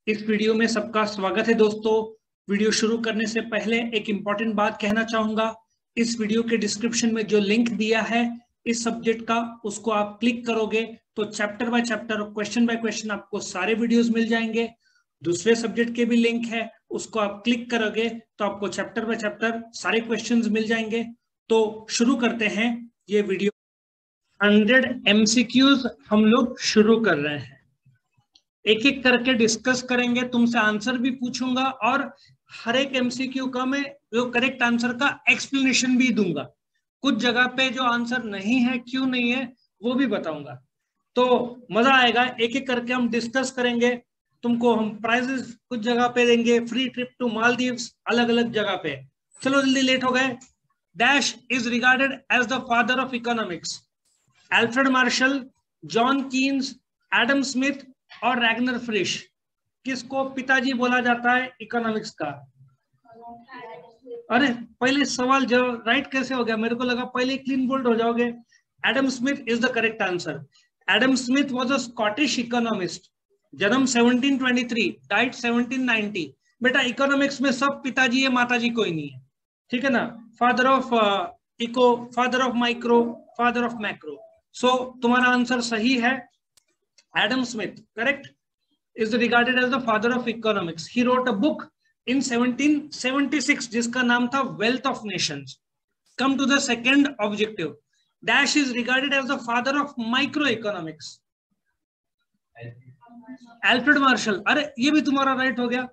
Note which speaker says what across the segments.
Speaker 1: इस वीडियो में सबका स्वागत है दोस्तों। वीडियो शुरू करने से पहले एक इंपॉर्टेंट बात कहना चाहूंगा। इस वीडियो के डिस्क्रिप्शन में जो लिंक दिया है इस सब्जेक्ट का, उसको आप क्लिक करोगे तो चैप्टर बाय चैप्टर और क्वेश्चन बाय क्वेश्चन आपको सारे वीडियोस मिल जाएंगे। दूसरे सब्जेक्ट के भी लिंक है, उसको आप क्लिक करोगे तो आपको चैप्टर बाय चैप्टर सारे क्वेश्चंस मिल जाएंगे। तो शुरू करते हैं ये वीडियो। 100 MCQs हम लोग शुरू कर रहे हैं, एक एक करके डिस्कस करेंगे, तुमसे आंसर भी पूछूंगा और हर एक एमसीक्यू का मैं जो करेक्ट आंसर का एक्सप्लेनेशन भी दूंगा। कुछ जगह पे जो आंसर नहीं है, क्यों नहीं है, वो भी बताऊंगा। तो मजा आएगा, एक एक करके हम डिस्कस करेंगे। तुमको हम प्राइजेस कुछ जगह पे देंगे, फ्री ट्रिप टू मालदीव्स अलग अलग जगह पे। चलो जल्दी, लेट हो गए। Dash is regarded as the father of economics? Alfred Marshall, John Keynes, Adam Smith और रैगनर फ्रिश। किसको पिताजी बोला जाता है इकोनॉमिक्स का? अरे पहले सवाल जो राइट कैसे हो गया, मेरे को लगा पहले क्लीन बोल्ड हो जाओगे। Adam Smith is the correct answer. Adam Smith was a Scottish economist, जन्म 1723, डाइट 1790। बेटा इकोनॉमिक्स में सब पिताजी है, माताजी कोई नहीं है, ठीक है ना। Father of eco, father of micro, father of macro. So तुम्हारा आंसर सही है। Adam Smith, correct, is regarded as the father of economics. He wrote a book in 1776 जिसका नाम था Wealth of Nations. Come to the second objective. Dash is regarded as the father of microeconomics. Alfred Marshall. अरे ये भी तुम्हारा right हो गया।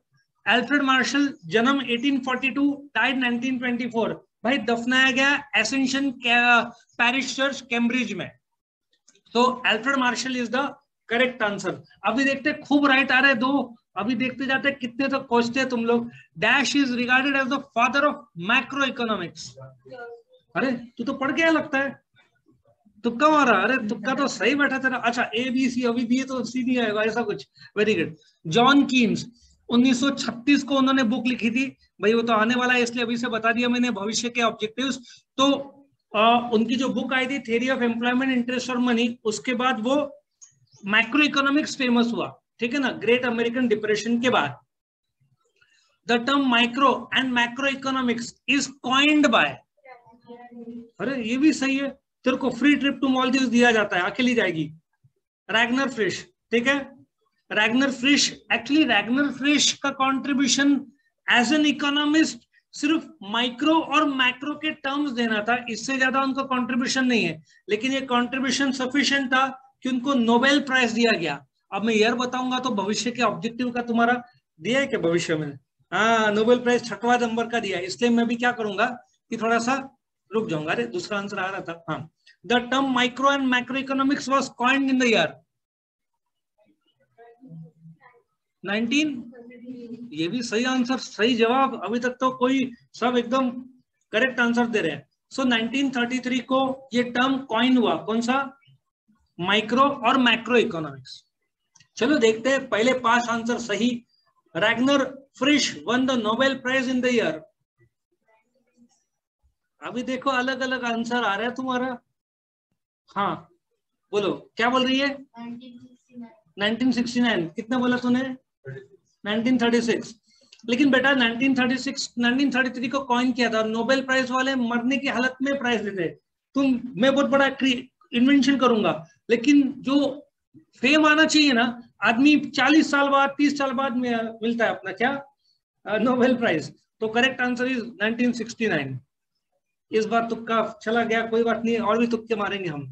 Speaker 1: Alfred Marshall जन्म 1842, died 1924। भाई दफनाया गया एसेंशन पैरिश चर्च कैम्ब्रिज में। तो Alfred Marshall is the correct answer. अभी देखते खूब राइट आ रहे दो, अभी देखते जाते कितने तक पहुंचते हैं तुम लोग। Dash is regarded as the father of macro economics. अरे तू तो पढ़ गया लगता है, तुक्का मारा। अरे तुक्का तो सही बैठा तेरा। अच्छा ए बी सी, अभी बी तो सी नहीं आएगा, ऐसा कुछ। Very good. जॉन कीन्स 1936 को उन्होंने बुक लिखी थी। भाई वो तो आने वाला है इसलिए अभी से बता दिया मैंने, भविष्य के ऑब्जेक्टिव्स। तो उनकी जो बुक आई थी थियरी ऑफ एम्प्लॉयमेंट, इंटरेस्ट और मनी, उसके बाद वो मैक्रो इकोनॉमिक्स फेमस हुआ, ठीक है ना, ग्रेट अमेरिकन डिप्रेशन के बाद। The term micro and macro economics is coined bye, अरे ये भी सही है, तेरे को फ्री ट्रिप टू मालदीव्स दिया जाता है, अकेली जाएगी। रैगनर फ्रिश, ठीक है। रैगनर फ्रिश, एक्चुअली रैगनर फ्रिश का कंट्रीब्यूशन एज एन इकोनॉमिस्ट सिर्फ माइक्रो और मैक्रो के टर्म्स देना था, इससे ज्यादा उनका कंट्रीब्यूशन नहीं है। लेकिन ये कंट्रीब्यूशन सफिशिएंट था कि उनको नोबेल प्राइज दिया गया। अब मैं ईयर बताऊंगा तो भविष्य के ऑब्जेक्टिव का तुम्हारा दिया है क्या भविष्य में? हाँ, नोबेल प्राइज 6वां नंबर का दिया है। इसलिए मैं भी क्या करूंगा कि थोड़ा सा रुक जाऊंगा। अरे दूसरा आंसर आ रहा था। हाँ, the term micro and macro economics was coined in the year 19। ये भी सही आंसर, सही जवाब। अभी तक तो कोई सब एकदम करेक्ट आंसर दे रहे हैं। सो 1933 को ये टर्म कॉइन हुआ, कौन सा? माइक्रो और मैक्रो इकोनॉमिक्स। चलो देखते हैं, पहले 5 आंसर सही। Ragnar Frisch won the Nobel prize in the year. अभी देखो अलग अलग आंसर आ रहा है तुम्हारा। हाँ बोलो, क्या बोल रही है? 1969। कितना बोला तूने? 1936। लेकिन बेटा 1936 1933 को कॉइन किया था। नोबेल प्राइज वाले मरने की हालत में प्राइज देते। मैं बहुत बड़ा इन्वेंशन करूंगा, लेकिन जो फेम आना चाहिए ना, आदमी 40 साल बाद 30 साल बाद मिलता है अपना क्या, नोबेल प्राइज। तो करेक्ट आंसर इज 1969। इस बार तुक्का चला गया, कोई बात नहीं, और भी तुक्के मारेंगे हम।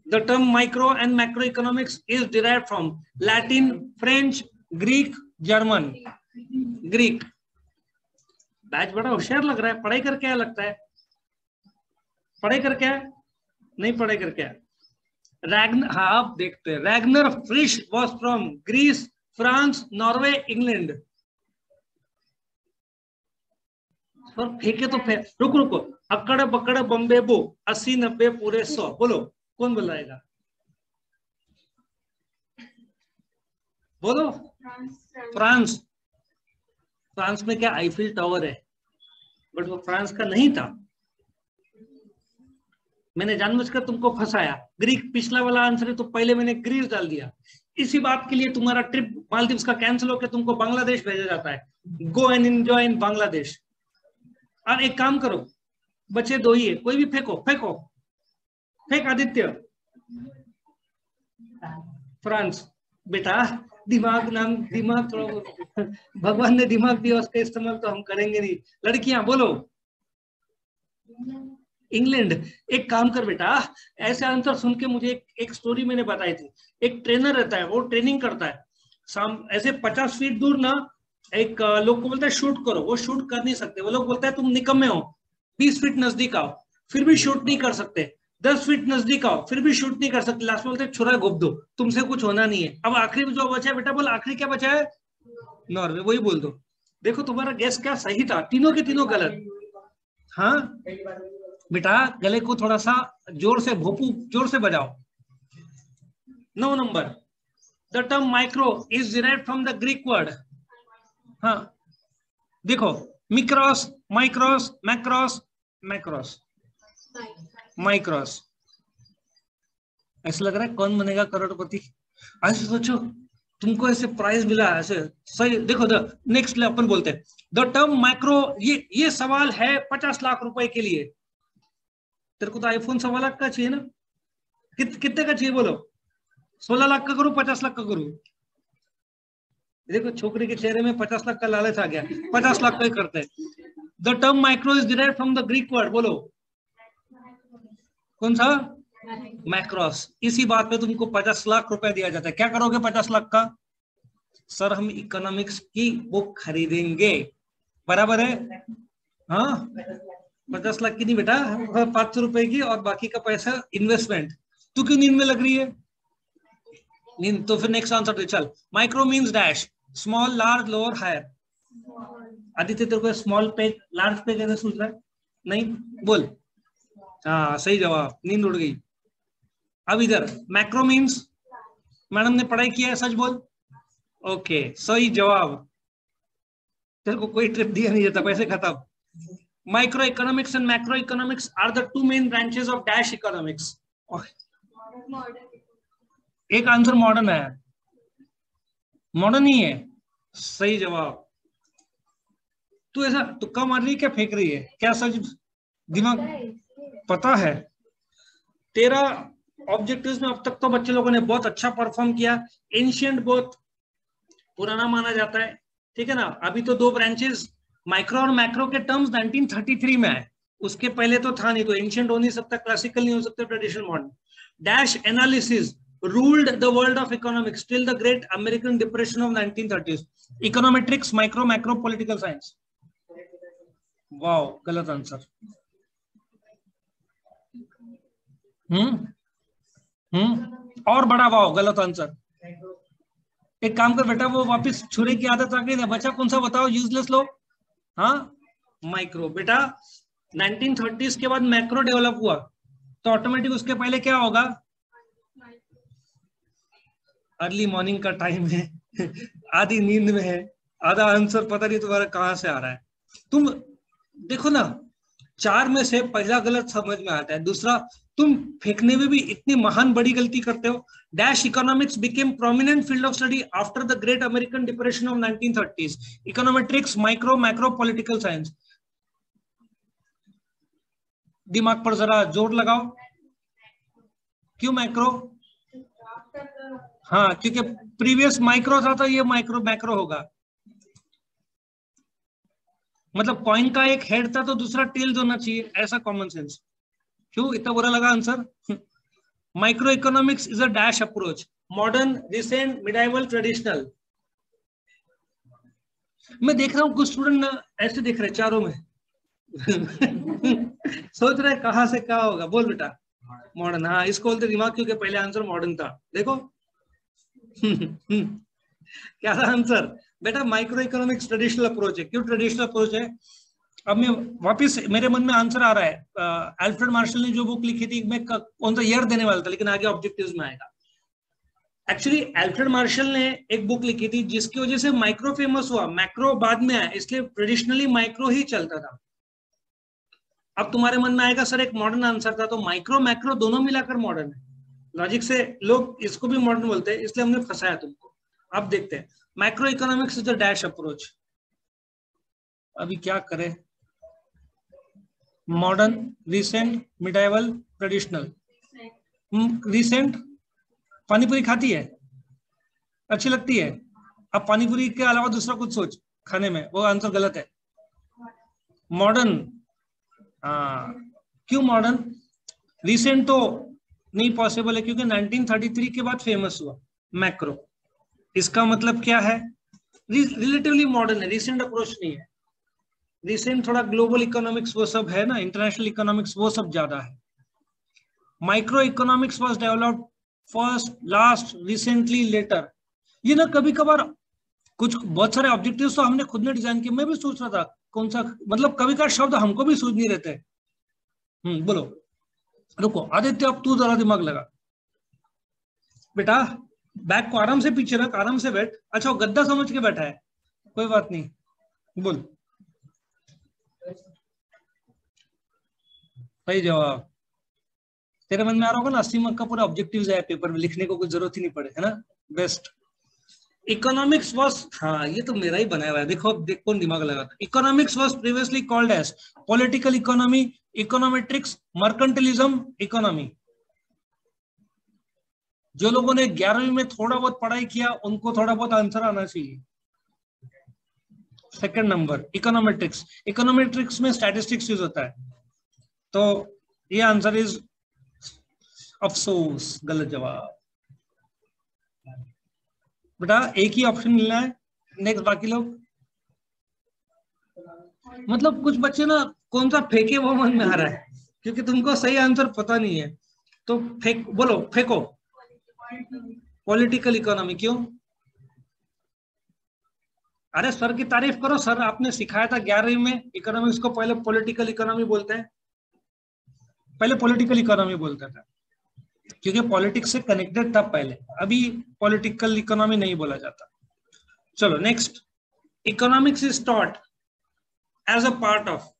Speaker 1: The term micro and macro economics is derived from Latin, French, Greek, German. Greek. Batch बड़ा होशियार लग रहा है, पढ़ाई करके आया लगता है। पढ़ाई करके आया? नहीं पढ़ाई करके आया। हाँ आप देखते हैं, Ragnar Frisch was from Greece, France, Norway, England. फेंके तो रुको रुको। अकड़ बकड़ बम्बे बो, 80 90 पूरे 100। बोलो कौन बुलाएगा? बोलो। फ्रांस। फ्रांस में क्या आईफिल टावर है, बट वो फ्रांस का नहीं था। मैंने जानबूझकर तुमको फंसाया। ग्रीक पिछला वाला आंसर है तो पहले मैंने ग्रीस डाल दिया। इसी बात के लिए तुम्हारा ट्रिप मालदीव्स का कैंसिल होकर तुमको बांग्लादेश भेजा जाता है, go and enjoy in Bangladesh. और एक काम करो, बच्चे दो ही है, कोई भी फेंको, फेंको, फेंक आदित्य। फ्रांस। बेटा दिमाग नाम, दिमाग थोड़ा भगवान ने दिमाग दिया, उसका इस्तेमाल तो हम करेंगे नहीं। लड़कियां बोलो। इंग्लैंड। एक काम कर बेटा, ऐसे आंसर सुन के मुझे एक स्टोरी मैंने बताई थी। एक ट्रेनर रहता है, वो ट्रेनिंग करता है, ऐसे 50 फीट दूर ना एक लोग को बोलता है शूट करो, वो शूट कर नहीं सकते। वो लोग बोलता है तुम निकम्मे हो, 20 फीट नजदीक आओ, फिर भी शूट नहीं कर सकते। 10 फीट नजदीक आओ, फिर भी शूट नहीं कर सकते। लास्ट में बोलते हैं छुरा घोप दो, तुमसे कुछ होना नहीं है। अब आखिरी जो बचा है बेटा, बोल आखिरी क्या बचा है? नॉर्वे। वही बोल दो। देखो तुम्हारा गेस क्या सही था, तीनों के तीनों गलत। हाँ बेटा, गले को थोड़ा सा जोर से भोपू, जोर से बजाओ। 9 number, the term micro is derived from the Greek word. हाँ देखो, मिक्रोस, माइक्रोस, मैक्रोस, मैक्रोस, माइक्रोस। ऐसा लग रहा है कौन बनेगा करोड़पति। ऐसे सोचो, तुमको ऐसे प्राइज मिला ऐसे सही। देखो द नेक्स्ट अपन बोलते हैं द टर्म माइक्रो, ये सवाल है 50 लाख रुपए के लिए। तेरे को तो आईफोन 1.25 लाख का चाहिए ना? कितने का चाहिए बोलो? 16 लाख का करूं, 50 लाख का करूं? देखो छोकरी के चेहरे में 50 लाख का लालच आ गया, 50 लाख का ही करते हैं। The term micro is derived from the Greek word, बोलो कौन सा? मैक्रोस। इसी बात पे तुमको 50 लाख रुपए दिया जाता है। क्या करोगे 50 लाख का? सर हम इकोनॉमिक्स की बुक खरीदेंगे। बराबर है? हाँ 50 लाख की नहीं बेटा, 500 रुपए की, और बाकी का पैसा इन्वेस्टमेंट। तू क्यों नींद में लग रही है? नींद तो फिर नेक्स्ट आंसर दे चल। Micro means dash, small, large, lower, higher. Aditya तेरे को स्मॉल पे लार्ज पे कैसे सोच रहा है? नहीं बोल। हाँ सही जवाब, नींद उड़ गई। अब इधर मैक्रो मीन्स, मैडम ने पढ़ाई किया है, सच बोल। ओके सही जवाब। तेरे को कोई ट्रिप दिया नहीं जाता, पैसे खत्म। Micro economics and macro economics are the two main branches of dash economics. एक आंसर मॉडर्न है, मॉडर्न ही है सही जवाब। तू ऐसा तुक्का मार रही है क्या, फेंक रही है क्या? सच दिमाग पता है तेरा। ऑब्जेक्टिव्स में अब तक तो बच्चे लोगों ने बहुत अच्छा परफॉर्म किया। एंशिएंट बहुत पुराना माना जाता है, ठीक है ना। अभी तो 2 ब्रांचेस माइक्रो और मैक्रो के टर्म्स 1933 में आए, उसके पहले तो था नहीं। तो एंशिएंट हो नहीं सकता, क्लासिकल नहीं हो सकता, traditional modern. Dash analysis ruled the world of economics till the great American depression of 1930s. Econometrics, micro, macro, political science. Wow गलत आंसर। और बड़ा वाओ गलत आंसर। एक काम कर बेटा, वो वापस छुरे की आदत आ गई ना। बच्चा कौन सा बताओ, यूजलेस लोग। हाँ माइक्रो। बेटा 1930s के बाद मैक्रो डेवलप हुआ, तो ऑटोमेटिक उसके पहले क्या होगा? अर्ली मॉर्निंग का टाइम है, आधी नींद में है, आधा आंसर पता नहीं तुम्हारा कहां से आ रहा है। तुम देखो ना, 4 में से पहला गलत समझ में आता है, दूसरा तुम फेंकने में भी इतनी महान बड़ी गलती करते हो। Dash economics became prominent field of study after the great American depression of 1930s. Econometrics, micro, macro, political science. दिमाग पर जरा जोर लगाओ। क्यों मैक्रो? हाँ क्योंकि प्रीवियस माइक्रो था, तो ये माइक्रो मैक्रो होगा। मतलब कॉइन का एक हेड था तो दूसरा टेल्स होना चाहिए, ऐसा कॉमन सेंस। क्यों इतना बुरा लगा answer? Micro economics is a dash approach, modern, recent, medieval, traditional. मैं देख रहा हूँ कुछ स्टूडेंट ना ऐसे देख रहे चारों में सोच रहे कहां से क्या होगा। बोल बेटा मॉडर्न। हाँ इसको बोलते दिमाग, क्योंकि पहले आंसर मॉडर्न था। देखो क्या था आंसर? बेटा माइक्रो इकोनॉमिक्स ट्रेडिशनल अप्रोच है। क्यों ट्रेडिशनल अप्रोच है? अब मैं वापस मेरे मन में आंसर आ रहा है। अल्फ्रेड मार्शल ने जो बुक लिखी थी, मैं कौन सा ईयर देने वाला था, लेकिन आगे ऑब्जेक्टिव्स में आएगा। एक्चुअली अल्फ्रेड मार्शल ने एक बुक लिखी थी जिसकी वजह से माइक्रो फेमस हुआ, मैक्रो बाद में आया, इसलिए ट्रेडिशनली माइक्रो ही चलता था। अब तुम्हारे मन में आएगा सर एक मॉडर्न आंसर था, तो माइक्रो मैक्रो दोनों मिलाकर मॉडर्न है। लॉजिक से लोग इसको भी मॉडर्न बोलते हैं, इसलिए हमने फंसाया तुमको। अब देखते हैं micro economics is the dash approach. अभी क्या करें, modern, recent, medieval, traditional. Recent, panipuri खाती है, अच्छी लगती है। अब पानीपुरी के अलावा दूसरा कुछ सोच खाने में, वो आंसर गलत है। मॉडर्न, हाँ क्यों मॉडर्न? रिसेंट तो नहीं पॉसिबल है क्योंकि 1933 के बाद फेमस हुआ मैक्रो। इसका मतलब क्या है, रिलेटिवली मॉडर्न है, रिसेंट अप्रोच नहीं है। रिसेंट थोड़ा ग्लोबल इकोनॉमिक्स वो सब है ना, इंटरनेशनल इकोनॉमिक्स वो सब ज्यादा है। Micro economics was developed first, last, recently, later. ये ना कभी कभार कुछ बहुत सारे ऑब्जेक्टिव्स तो हमने खुद ने डिजाइन किए। मैं भी सोच रहा था कौन सा, मतलब कभी का शब्द हमको भी सूझ नहीं रहते। बोलो, रुको आदित्य, अब तू जरा दिमाग लगा बेटा। बैग को आराम से पीछे रख, आराम से बैठ। अच्छा वो गद्दा समझ के बैठा है, कोई बात नहीं, बोल। सही जवाब। तेरे मन में आ रहा होगा ना, 80 मार्क का पूरा ऑब्जेक्टिव्स है पेपर में, लिखने को कुछ जरूरत ही नहीं पड़े, है ना। बेस्ट। इकोनॉमिक्स वॉज, हाँ ये तो मेरा ही बनाया हुआ है, देखो देख कौन दिमाग लगाता। Economics was previously called as political economy, econometrics, mercantilism, economy. जो लोगों ने 11वीं में थोड़ा बहुत पढ़ाई किया उनको थोड़ा बहुत आंसर आना चाहिए। Second number econometrics. इकोनॉमेट्रिक्स में स्टैटिस्टिक्स यूज होता है, तो ये आंसर इज अफसोस गलत जवाब। बेटा एक ही ऑप्शन मिलना है, नेक्स्ट बाकी लोग, मतलब कुछ बच्चे ना कौन सा फेंके वो मन में आ रहा है क्योंकि तुमको सही आंसर पता नहीं है, तो फेंक, बोलो फेंको। पॉलिटिकल इकोनॉमी क्यों? अरे सर की तारीफ करो, सर आपने सिखाया था 11वीं में इकोनॉमिक्स को, पहले पॉलिटिकल इकोनॉमी बोलते हैं, पहले पॉलिटिकल इकोनॉमी बोलता था क्योंकि पॉलिटिक्स से कनेक्टेड था पहले, अभी पॉलिटिकल इकोनॉमी नहीं बोला जाता। चलो next. Economics is taught as a part of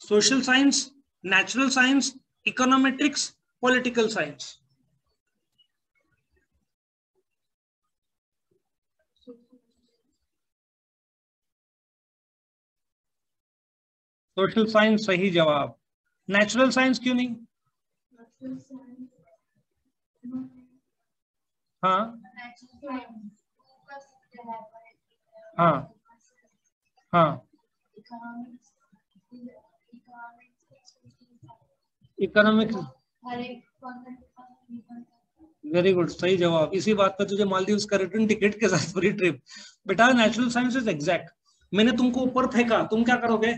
Speaker 1: social science, natural science, econometrics, political science. Social science सही जवाब। नेचुरल साइंस क्यों नहीं? हाँ हाँ हाँ, इकोनॉमिक्स, वेरी गुड, सही जवाब। इसी बात पे तुझे मालदीव्स का रिटर्न टिकट के साथ फ्री ट्रिप। बेटा नेचुरल साइंस इज एग्जैक्ट। मैंने तुमको ऊपर फेंका, तुम क्या करोगे?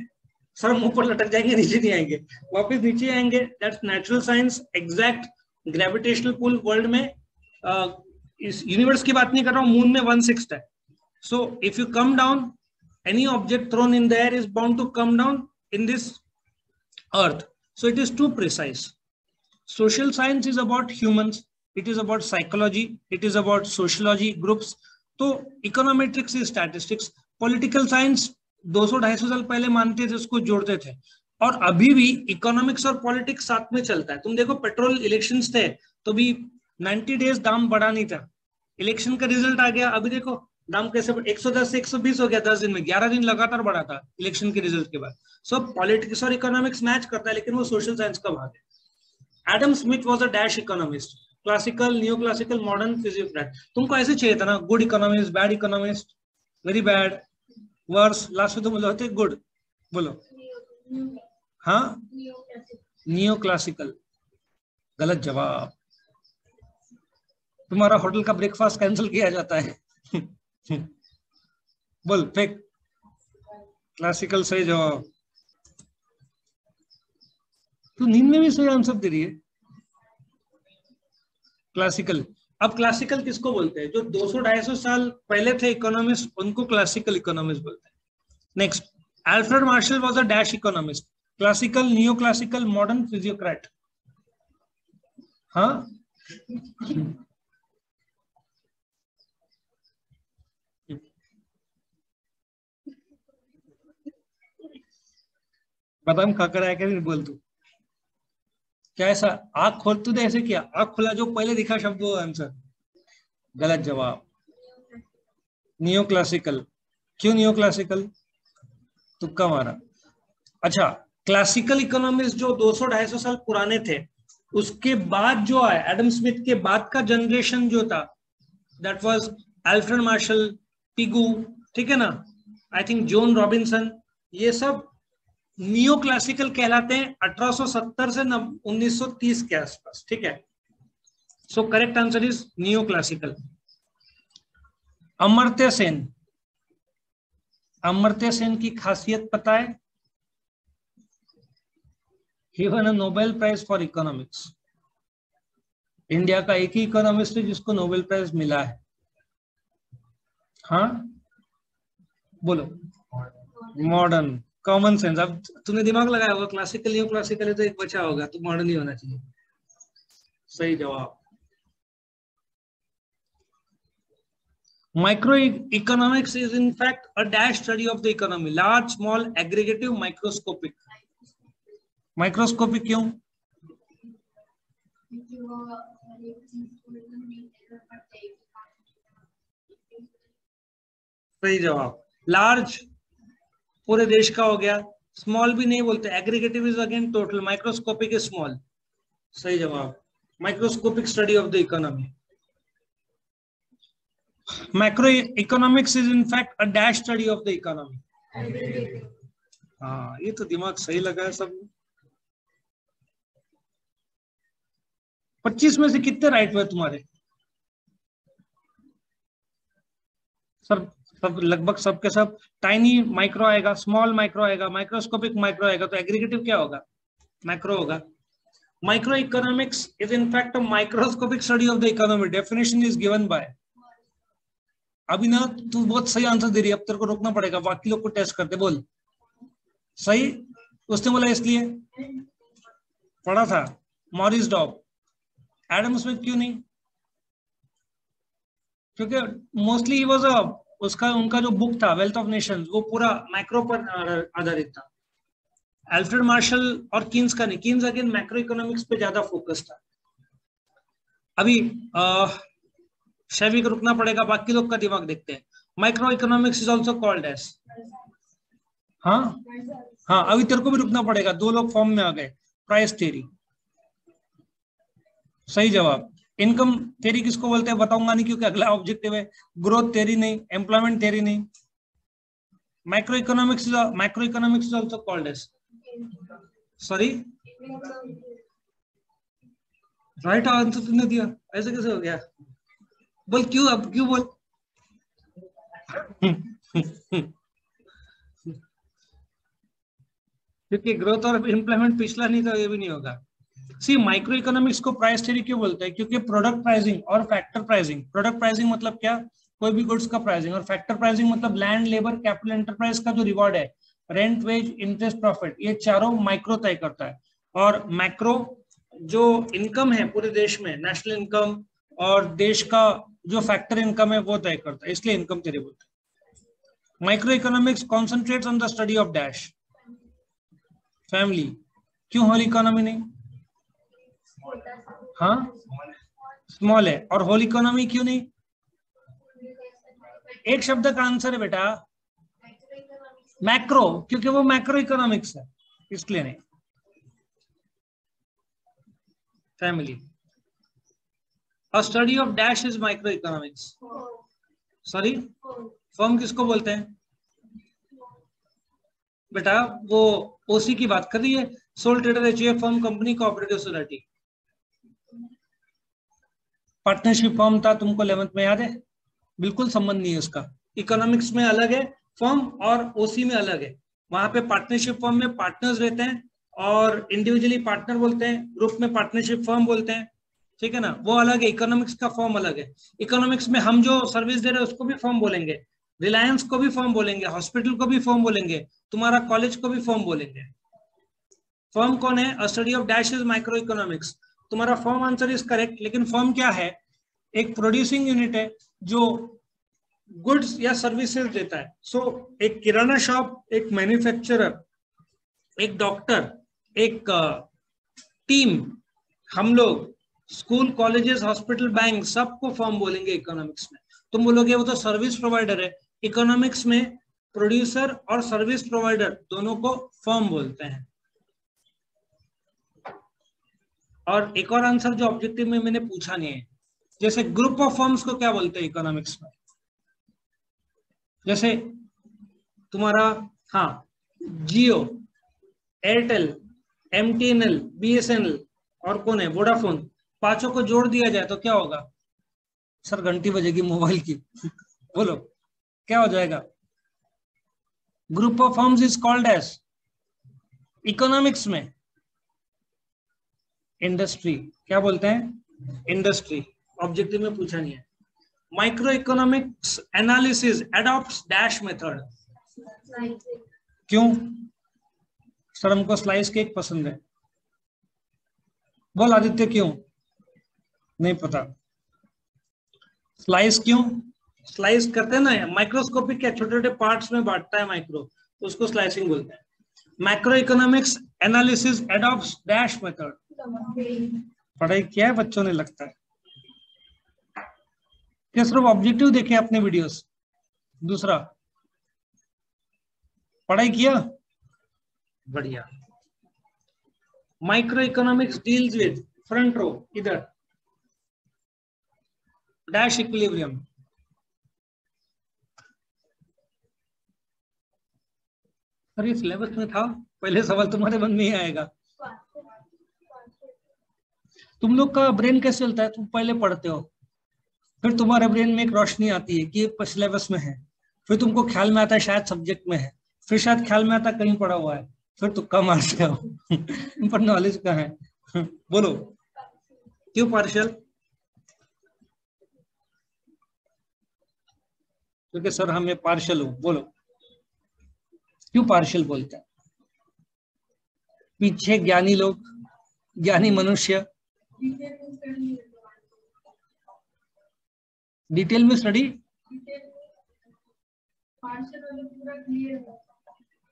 Speaker 1: सर हम ऊपर लटक जाएंगे, नीचे नहीं आएंगे, वापस नीचे आएंगे। That's natural science exact. Gravitational pull world में, इस यूनिवर्स की बात नहीं कर रहा हूँ, मून में 1/6 है। So if you come down, any object thrown in the air is bound to come down in this earth. So it is too precise. Social science is about humans, it is about psychology, it is about sociology groups. तो econometrics is statistics. Political science 200-250 साल पहले मानते थे, उसको जोड़ते थे, और अभी भी इकोनॉमिक्स और पॉलिटिक्स साथ में चलता है। तुम देखो पेट्रोल इलेक्शंस थे तो भी 90 डेज दाम बढ़ा नहीं था, इलेक्शन का रिजल्ट आ गया, अभी देखो दाम कैसे 110 से 120 हो गया 10 दिन में, 11 दिन लगातार बढ़ा था इलेक्शन के रिजल्ट के बाद। सो पॉलिटिक्स और इकोनॉमिक्स मैच करता है, लेकिन वो सोशल साइंस का भाग है। Adam Smith was a dash economist, classical, new classical, modern, physiocrat. तुमको ऐसे चाहिए था ना, good economist, bad economist, very bad, worse, last में तुम बोलते गुड, बोलो। हाँ, नियो क्लासिकल, गलत जवाब। तुम्हारा होटल का ब्रेकफास्ट कैंसिल किया जाता है। बोल फेक। क्लासिकल सही जवाब। तो नींद में भी सही आंसर दे रही है। क्लासिकल। अब क्लासिकल किसको बोलते हैं? जो 200-250 साल पहले थे इकोनॉमिस्ट, उनको क्लासिकल इकोनॉमिस्ट बोलते हैं। Next, Alfred Marshall was a dash economist, classical, neo classical, modern, physiocrat. हाँ, बादाम खाकर आया क्या नहीं, बोल तू। क्या ऐसा आंख खोल तूने ऐसे किया, आंख खुला, जो पहले दिखा शब्द वो आंसर। गलत जवाब, नियो क्लासिकल। क्यों नियो क्लासिकल? तुक्का मारा। अच्छा, क्लासिकल इकोनॉमिक्स जो 200-250 साल पुराने थे, उसके बाद जो आया एडम स्मिथ के बाद का जनरेशन जो था, that was Alfred Marshall, Pigou, ठीक है ना, आई थिंक जॉन रॉबिन्सन, ये सब नियो क्लासिकल कहलाते हैं 1870 से 1930 के आसपास, ठीक है। So correct answer is neo classical. Amartya Sen, Amartya Sen की खासियत पता है? He won a Nobel Prize for Economics. India का एक ही इकोनॉमिस्ट है जिसको नोबेल प्राइज मिला है। हाँ बोलो। Modern, common sense. अब तूने दिमाग लगाया होगा, क्लासिकल न्यू क्लासिकल है तो एक बचा होगा, तो मॉडर्न ही होना चाहिए। सही जवाब। Micro economics is in fact a dash study of the economy, large, small, aggregative, microscopic. Microscopic क्यों? सही जवाब। लार्ज पूरे देश का हो गया, स्मॉल भी नहीं बोलते, aggregative is again total, microscopic is small. सही जवाब, microscopic study of the economy. Macro economics is in fact a dash study of the economy. हाँ, ये तो दिमाग सही लगा है सब। 25 में से कितने राइट हुए तुम्हारे? सब लगभग सब के सब। टाइनी माइक्रो आएगा, स्मॉल माइक्रो आएगा, माइक्रोस्कोपिक माइक्रो आएगा, तो एग्रीगेटिव क्या होगा? मैक्रो होगा। Micro economics is in fact a microscopic study of the economy, definition is given by. अभी ना तू बहुत सही आंसर दे रही है, अब तेरे को रोकना पड़ेगा, बाकी लोग को टेस्ट करते। बोल सही। उसने बोला इसलिए पढ़ा था। मॉरिस डॉब। एडम स्मिथ क्यों नहीं? क्योंकि मोस्टली वाज अ, उसका उनका जो बुक था वेल्थ ऑफ नेशंस, वो पूरा मैक्रो पर आधारित था। अल्फ्रेड मार्शल और कीन्स का नहीं, कीन्स अगेन मैक्रो इकोनॉमिक्स पे ज्यादा फोकस था। अभी शैवी को रुकना पड़ेगा, बाकी लोग का दिमाग देखते हैं। Micro economics is also called as. हाँ हाँ, अभी तेरे को भी रुकना पड़ेगा, दो लोग फॉर्म में आ गए। Price theory. सही जवाब। इनकम थ्योरी किसको बोलते हैं बताऊंगा नहीं, क्योंकि अगला ऑब्जेक्टिव है। ग्रोथ थ्योरी नहीं, एम्प्लॉयमेंट थ्योरी नहीं। Macro economics is also called as. Sorry, right answer तुमने दिया, ऐसे कैसे हो गया? बोल क्यों, अब क्यों बोल। क्योंकि ग्रोथ और एम्प्लॉयमेंट पिछला नहीं था, ये भी नहीं होगा। सी, माइक्रो इकोनॉमिक्स को प्राइस थ्योरी क्यों बोलते हैं? क्योंकि प्रोडक्ट प्राइसिंग और फैक्टर प्राइसिंग, प्रोडक्ट प्राइसिंग मतलब क्या? कोई भी गुड्स का प्राइसिंग, और फैक्टर प्राइसिंग मतलब लैंड, लेबर, कैपिटल, एंटरप्राइज का जो रिवॉर्ड है, रेंट, वेज, इंटरेस्ट, प्रॉफिट, ये चारों माइक्रो तय करता है। और मैक्रो जो इनकम है पूरे देश में, नेशनल इनकम और देश का जो फैक्टर इनकम है, वो तय करता है, इसलिए इनकम थ्योरी बोलते हैं। Micro economics concentrates on the study of dash, family. क्यों होल इकोनॉमी नहीं? हाँ, स्मॉल है। और होल इकोनॉमी क्यों नहीं? एक शब्द का आंसर है बेटा, मैक्रो, क्योंकि वो मैक्रो इकोनॉमिक्स है, इसलिए नहीं। Family. A study of dash is microeconomics. Sorry, firm किसको बोलते हैं बेटा? वो ओसी की बात कर रही है, soul trader, HUF firm, company, cooperative society. Partnership firm था, तुमको 11th में याद है? बिल्कुल संबंध नहीं है उसका। इकोनॉमिक्स में अलग है फर्म, और ओसी में अलग है। वहां पे पार्टनरशिप फर्म में पार्टनर्स रहते हैं, और इंडिविजुअली पार्टनर बोलते हैं, ग्रुप में पार्टनरशिप फर्म बोलते हैं, ठीक है ना, वो अलग है। इकोनॉमिक्स का फर्म अलग है। इकोनॉमिक्स में हम जो सर्विस दे रहे हैं उसको भी फर्म बोलेंगे, रिलायंस को भी फर्म बोलेंगे, हॉस्पिटल को भी फर्म बोलेंगे, तुम्हारा कॉलेज को भी फर्म बोलेंगे। फर्म कौन है? अ study of dash is micro economics. तुम्हारा फर्म आंसर इज करेक्ट, लेकिन फर्म क्या है? एक प्रोड्यूसिंग यूनिट है जो गुड्स या सर्विसेज देता है। सो एक किराना शॉप, एक मैन्युफैक्चरर, एक डॉक्टर, एक टीम, हम लोग स्कूल, कॉलेजेस, हॉस्पिटल, बैंक सबको फर्म बोलेंगे इकोनॉमिक्स में। तुम बोलोगे वो तो सर्विस प्रोवाइडर है। इकोनॉमिक्स में प्रोड्यूसर और सर्विस प्रोवाइडर दोनों को फर्म बोलते हैं। और एक और आंसर जो ऑब्जेक्टिव में मैंने पूछा नहीं है, जैसे ग्रुप ऑफ फर्म्स को क्या बोलते हैं इकोनॉमिक्स में? जैसे तुम्हारा, हाँ, जियो, एयरटेल, एमटीएनएल, बीएसएनएल और कौन है, वोडाफोन, पांचों को जोड़ दिया जाए तो क्या होगा? सर घंटी बजेगी मोबाइल की। बोलो क्या हो जाएगा? Group of firms is called as economics में इंडस्ट्री। क्या बोलते हैं? इंडस्ट्री। ऑब्जेक्टिव में पूछा नहीं है। Micro economics analysis adopts dash method. क्यों? सर हमको स्लाइस केक पसंद है। बोल आदित्य, क्यों? नहीं पता। स्लाइस क्यों? स्लाइस करते हैं ना, माइक्रोस्कोपिक क्या छोटे छोटे पार्ट्स में बांटता है माइक्रो, तो उसको स्लाइसिंग बोलते हैं। Macro economics analysis adopts dash method. पढ़ाई किया है बच्चों ने लगता है। क्या सिर्फ ऑब्जेक्टिव देखे अपने वीडियोस? दूसरा, पढ़ाई किया? बढ़िया। Micro economics deals with, front row इधर, डैश इक्विलिब्रियम। अरे सिलेबस में था, पहले सवाल तुम्हारे मन में ही आएगा। तुम लोग का ब्रेन कैसे चलता है? तुम पहले पढ़ते हो, फिर तुम्हारे ब्रेन में एक रोशनी आती है कि ये सिलेबस में है, फिर तुमको ख्याल में आता है शायद सब्जेक्ट में है, फिर शायद ख्याल में आता है कहीं पढ़ा हुआ है, फिर तुक्का मारते हो। पर नॉलेज कहाँ है? बोलो क्यों पार्शियल? क्योंकि सर हमें पार्शियल हो। बोलो क्यों पार्शियल बोलते हैं? पीछे ज्ञानी लोग, ज्ञानी मनुष्य डिटेल में स्टडी।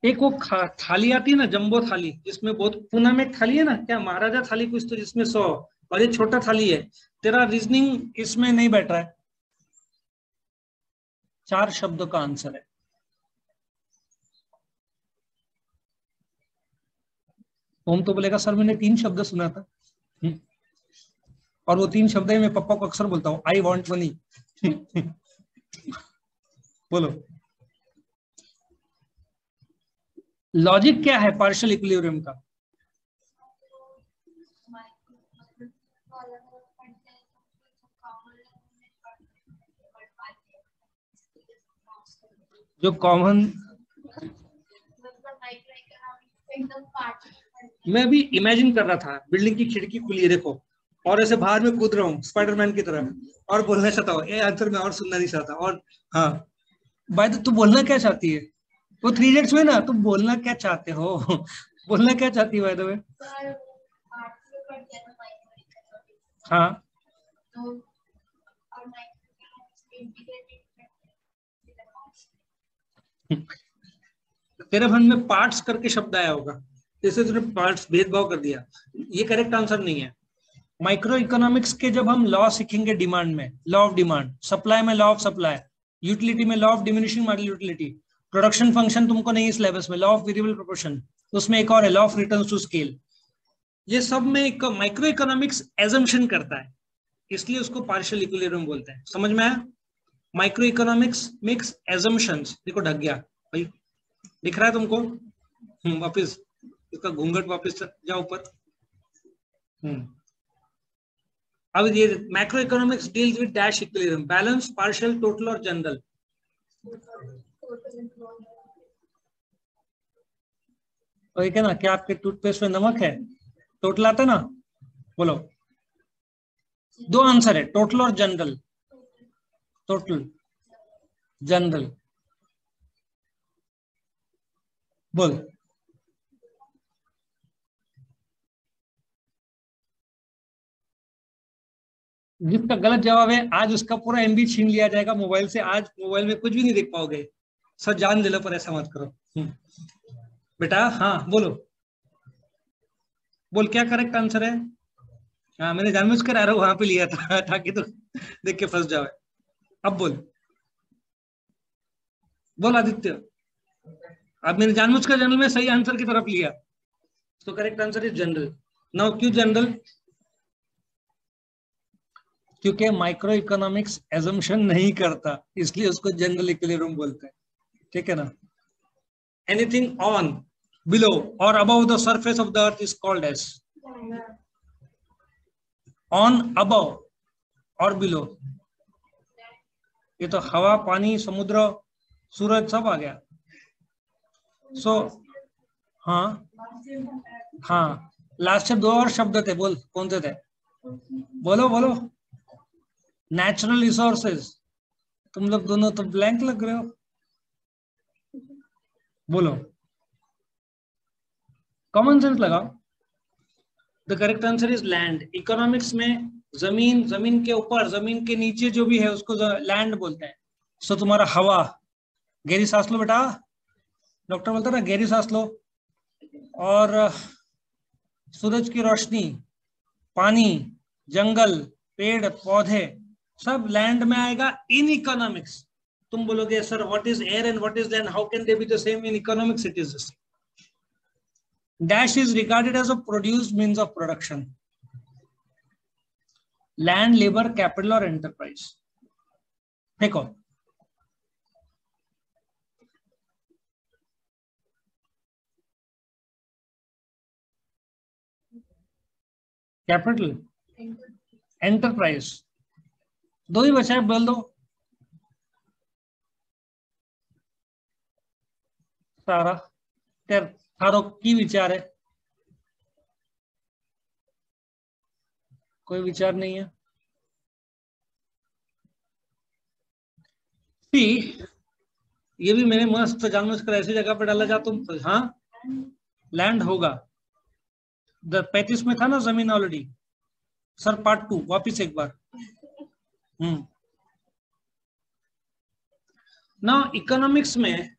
Speaker 1: एक वो थाली आती है ना, जंबो थाली, जिसमें बहुत, पुणे में एक थाली है ना, क्या महाराजा थाली कुछ तो, जिसमें 100, और ये छोटा थाली है। तेरा रीजनिंग इसमें नहीं बैठ रहा है। 4 शब्दों का आंसर है। ओम तो बोलेगा सर मैंने 3 शब्द सुना था, और वो 3 शब्द ही मैं पापा को अक्सर बोलता हूँ, आई वॉन्ट मनी। बोलो लॉजिक क्या है पार्शियल इक्विलिब्रियम का? जो कॉमन, मैं अभी इमेजिन कर रहा था बिल्डिंग की खिड़की खुली है देखो, और ऐसे बाहर में कूद रहा हूँ स्पाइडरमैन की तरह, और बोलना चाहता हूँ ये आंसर मैं और सुनना नहीं चाहता। और हाँ भाई, तो तू बोलना क्या चाहती है? वो 3 इडियट्स में ना, तुम बोलना क्या चाहते हो? बोलना क्या चाहती है बाय द वे? हाँ, तेरे मन में पार्ट्स करके शब्द आया होगा, जैसे तूने पार्ट्स भेदभाव कर दिया। ये करेक्ट आंसर नहीं है। माइक्रो इकोनॉमिक्स के जब हम लॉ सीखेंगे, डिमांड में लॉ ऑफ डिमांड, सप्लाई में लॉ ऑफ सप्लाई, यूटिलिटी में law of diminishing marginal utility, production function तुमको नहीं सिलेबस में, लॉ ऑफ वेरिएबल प्रोपोर्शन, उसमें एक और है law of returns to scale. ये सब में एक माइक्रो इकोनॉमिक्स एजम्पशन करता है, इसलिए उसको पार्शियल इक्विलिब्रियम बोलते हैं। समझ में आया? Micro economics makes assumptions. देखो ढक गया भाई, दिख रहा है तुमको? वापिस इसका घूंघट वापिस जाओ ऊपर। अब ये macro economics deals with dash equilibrium, balance, partial, total और जनरल। तो क्या ना, क्या आपके टूथपेस्ट में नमक है? टोटल आता ना? बोलो 2 आंसर है, टोटल और जनरल। टोटल, जनरल, बोल। जिसका गलत जवाब है आज उसका पूरा एमबी छीन लिया जाएगा मोबाइल से। आज मोबाइल में कुछ भी नहीं देख पाओगे। सर जान ले लो पर ऐसा मत करो। बेटा हाँ बोलो, बोल क्या करेक्ट आंसर है? हाँ, मैंने जानबूझ कर एरो वहां पे लिया था ताकि तो देख के फंस जाए। अब बोल बोल आदित्य। अब मैंने जानबूझ कर जनरल में सही आंसर की तरफ लिया, तो correct answer is general. Now क्यों जनरल? क्योंकि माइक्रो इकोनॉमिक्स एजम्पशन नहीं करता, इसलिए उसको जनरल इक्विलिब्रियम बोलते हैं। ठीक है ना? एनीथिंग ऑन, बिलो और above the surface of the earth is called as on, above और बिलो। ये तो हवा, पानी, समुद्र, सूरज सब आ गया। सो हाँ हाँ, लास्ट में 2 और शब्द थे, बोल कौन से थे? बोलो बोलो। Natural resources. तुम लोग दोनों तो ब्लैंक लग रहे हो, बोलो। कॉमन सेंस लगाओ। The correct answer is land. Economics में जमीन, जमीन के ऊपर, जमीन के नीचे जो भी है उसको लैंड बोलते हैं। सो तुम्हारा हवा, गहरी सांस लो बेटा, डॉक्टर बोलता है ना गहरी सांस लो। और सूरज की रोशनी, पानी, जंगल, पेड़ पौधे, सब लैंड में आएगा इन इकोनॉमिक्स। तुम बोलोगे sir what is air and what is land, how can they be the same in economics? It is dash is regarded as a produced means of production. Land, labor, capital or enterprise. देखो capital, enterprise, दो ही बचा है, बोल दो। सारा थारो की विचार है? कोई विचार नहीं है। ये भी मैंने मस्त जानबूझ कर ऐसी जगह पर डाला जा तुम, हाँ लैंड होगा। 35 में था ना जमीन ऑलरेडी। सर पार्ट 2 वापिस एक बार। ना इकोनॉमिक्स में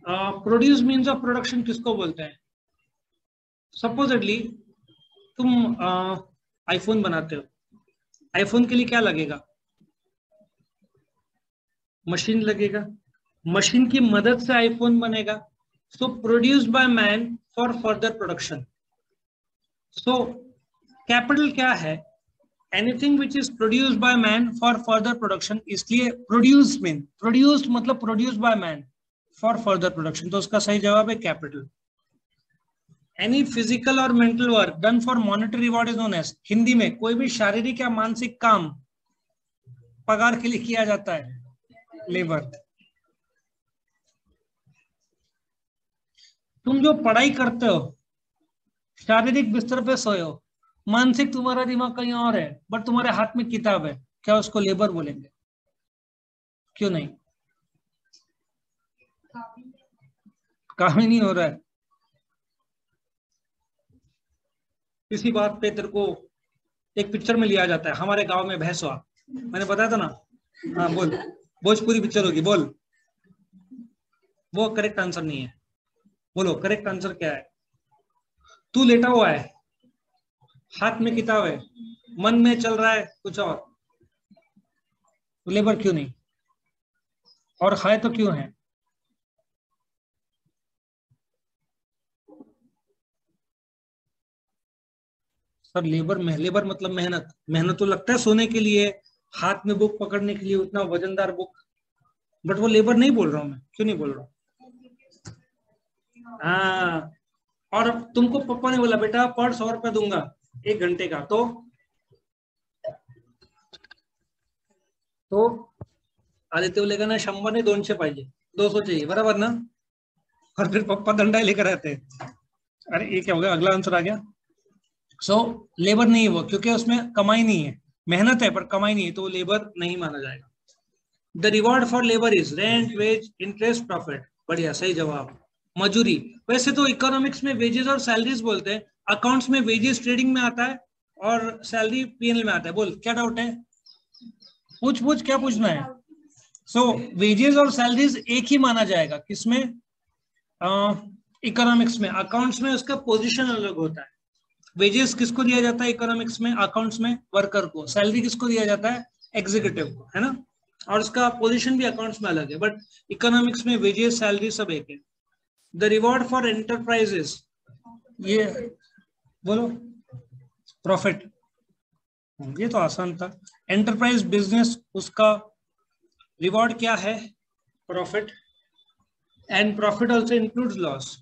Speaker 1: प्रोड्यूस मीन्स ऑफ प्रोडक्शन किसको बोलते हैं? सपोजिटली तुम आईफोन बनाते हो, आईफोन के लिए क्या लगेगा? मशीन लगेगा, मशीन की मदद से आईफोन बनेगा। So produced by man for further production. So capital क्या है? Anything which is produced by man for further production, इसलिए प्रोड्यूस मीन, प्रोड्यूस्ड मतलब produced by man for further production, तो उसका सही जवाब है capital. Any physical or mental work done for monetary reward is known as, Hindi में कोई भी शारीरिक या मानसिक काम पगार के लिए किया जाता है, लेबर। तुम जो पढ़ाई करते हो, शारीरिक बिस्तर पे सोए हो, मानसिक तुम्हारा दिमाग कहीं और है, बट तुम्हारे हाथ में किताब है, क्या उसको लेबर बोलेंगे? क्यों नहीं? काम ही नहीं हो रहा है। इसी बात पे तेरे को एक पिक्चर में लिया जाता है, हमारे गांव में भैंसवा, मैंने बताया था ना। हाँ बोल, भोजपुरी पिक्चर होगी, बोल। वो करेक्ट आंसर नहीं है, बोलो करेक्ट आंसर क्या है? तू लेटा हुआ है, हाथ में किताब है, मन में चल रहा है कुछ और, तो लेबर क्यों नहीं? और है तो क्यों है? सर लेबर में, लेबर मतलब मेहनत, मेहनत तो लगता है सोने के लिए, हाथ में बुक पकड़ने के लिए, उतना वजनदार बुक, बट वो लेबर नहीं बोल रहा हूं मैं। क्यों नहीं बोल रहा हूँ? हाँ, और तुमको पापा ने बोला बेटा पर 100 रुपया दूंगा 1 घंटे का, तो आदित्य बोलेगा ना 100 नहीं 200 पाहिजे, 200 चाहिए, बराबर ना? और फिर पप्पा दंडाई लेकर आते हैं। अरे ये क्या हो गया, अगला आंसर आ गया। सो लेबर नहीं है वो, क्योंकि उसमें कमाई नहीं है, मेहनत है पर कमाई नहीं है, तो वो लेबर नहीं माना जाएगा। The reward for labour is rent, wage, interest, profit. बढ़िया, सही जवाब, मजूरी। वैसे तो इकोनॉमिक्स में वेजेस और सैलरीज बोलते हैं, अकाउंट्स में वेजेस ट्रेडिंग में आता है और सैलरी पीएनएल में आता है। बोल क्या डाउट है? पूछ पूछ, क्या पूछना है? सो वेजेस और सैलरीज एक ही माना जाएगा, किसमें? इकोनॉमिक्स में। अकाउंट्स में उसका पोजीशन अलग होता है। वेजेस किसको दिया जाता है इकोनॉमिक्स में, अकाउंट्स में? वर्कर को। सैलरी किसको दिया जाता है? एग्जीक्यूटिव को, है ना? और उसका पोजीशन भी अकाउंट्स में अलग है, बट इकोनॉमिक्स में वेजेस सैलरी सब एक है। द रिवॉर्ड फॉर एंटरप्राइजेस, ये बोलो। प्रॉफिट, ये तो आसान था। एंटरप्राइज बिजनेस, उसका रिवॉर्ड क्या है? Profit. And profit also includes loss.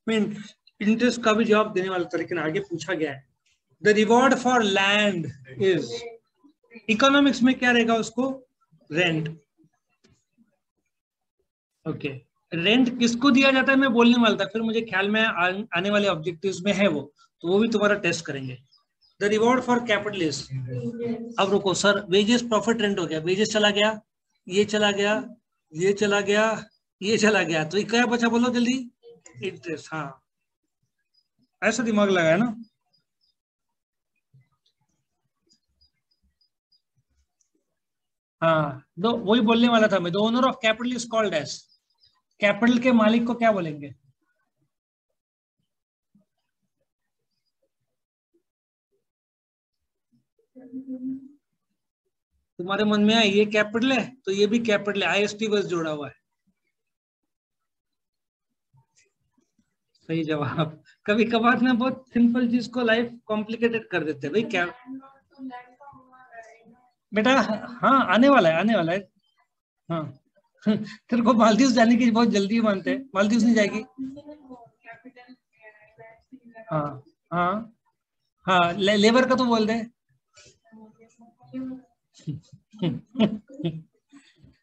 Speaker 1: Mean interest का भी जवाब देने वाला था, लेकिन आगे पूछा गया है। The reward for land is, economics में क्या रहेगा उसको? रेंट। ओके, रेंट किसको दिया जाता है मैं बोलने वाला था, फिर मुझे ख्याल में आने वाले ऑब्जेक्टिव्स में है वो, तो वो भी तुम्हारा टेस्ट करेंगे। The reward for capitalist. अब रुको सर, वेजेस प्रॉफिट रेंट हो गया, वेजेस चला गया, ये चला गया, ये चला गया, ये चला गया, तो क्या बचा बोलो जल्दी? इंटरेस्ट। हाँ, ऐसा दिमाग लगाया ना। हाँ, दो वही बोलने वाला था मैं। The owner of capital is called as, capital के मालिक को क्या बोलेंगे? तुम्हारे मन में है ये कैपिटल है तो ये भी कैपिटल है, आईएसटी बस जोड़ा हुआ है। सही जवाब। कभी कभार ना बहुत सिंपल चीज को लाइफ कॉम्प्लिकेटेड कर देते हैं भाई। क्या बेटा? हाँ, आने वाला है, आने वाला है। हाँ तेरे को मालदीव जाने की बहुत जल्दी मानते हैं, मालदीव नहीं जाएगी? हाँ हाँ हाँ, लेबर का तो बोल दे।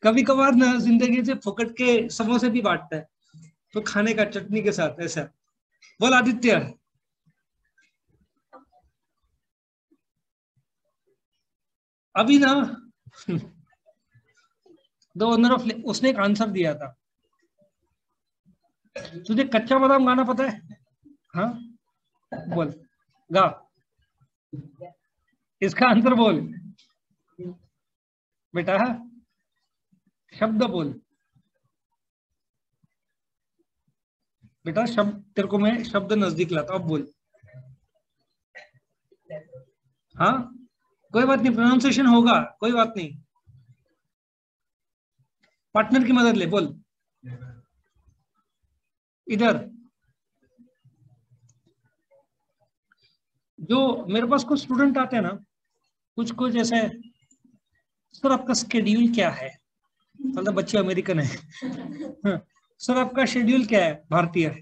Speaker 1: कभी कभार ना जिंदगी से फुकट के समोसे भी बांटता है, तो खाने का चटनी के साथ ऐसा। बोल आदित्य। अभी ना द ओनर ऑफ, उसने एक आंसर दिया था। तुझे कच्चा बादाम गाना पता है? हाँ, बोल, गा, इसका आंसर बोल बेटा, शब्द बोल बेटा, शब्द तेरे को मैं शब्द नजदीक लाता हूं, अब बोल। हाँ, कोई बात नहीं, प्रोनाउंसिएशन होगा, कोई बात नहीं। पार्टनर की मदद ले, बोल इधर। जो मेरे पास कुछ स्टूडेंट आते हैं ना, कुछ कुछ ऐसे, सर आपका स्केड्यूल क्या है? मतलब बच्चे अमेरिकन है। हाँ, सर आपका शेड्यूल क्या है? भारतीय है।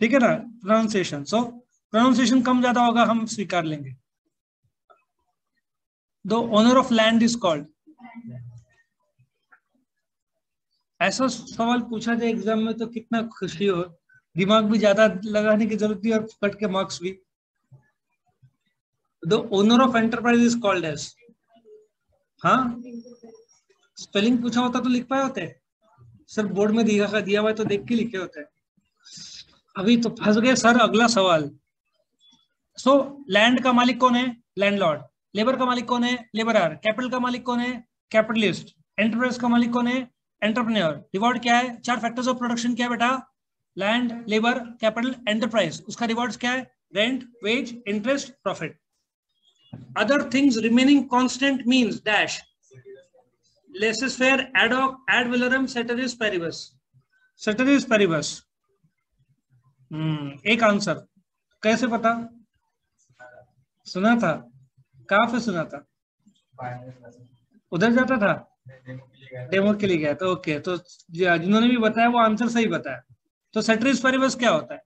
Speaker 1: ठीक है ना? प्रोनाउंसिएशन, सो प्रोनाउंसिएशन कम ज्यादा होगा, हम स्वीकार लेंगे। The owner of land is called, ऐसा सवाल पूछा जाए एग्जाम में तो कितना खुशी हो, दिमाग भी ज्यादा लगाने की जरूरत नहीं और कट के मार्क्स भी। The owner of enterprise is called as, हाँ, स्पेलिंग पूछा होता तो लिख पाए होते? सर बोर्ड में दिया दिया हुआ है तो देख के लिखे होते हैं। अभी तो फंस गए सर, अगला सवाल। सो लैंड का मालिक कौन है? लैंडलॉर्ड। लेबर का मालिक कौन है? लेबरर। कैपिटल का मालिक कौन है? कैपिटलिस्ट। एंटरप्राइज का मालिक कौन है? एंटरप्रेन्योर। रिवॉर्ड क्या है? चार फैक्टर्स ऑफ प्रोडक्शन क्या है बेटा? Land, labour, capital, enterprise. उसका रिवॉर्ड क्या है? Rent, wage, interest, profit. Other things remaining constant means dash, laissez faire, ad hoc, ad valorem, ceteris paribus. Ceteris paribus, एक आंसर। कैसे पता? सुना था? कहाँ पे सुना था? उधर जाता था, डेमो के लिए गया तो ओके, तो जिन्होंने भी बताया वो आंसर सही बताया। तो सेटरिस पेरिबस क्या होता है?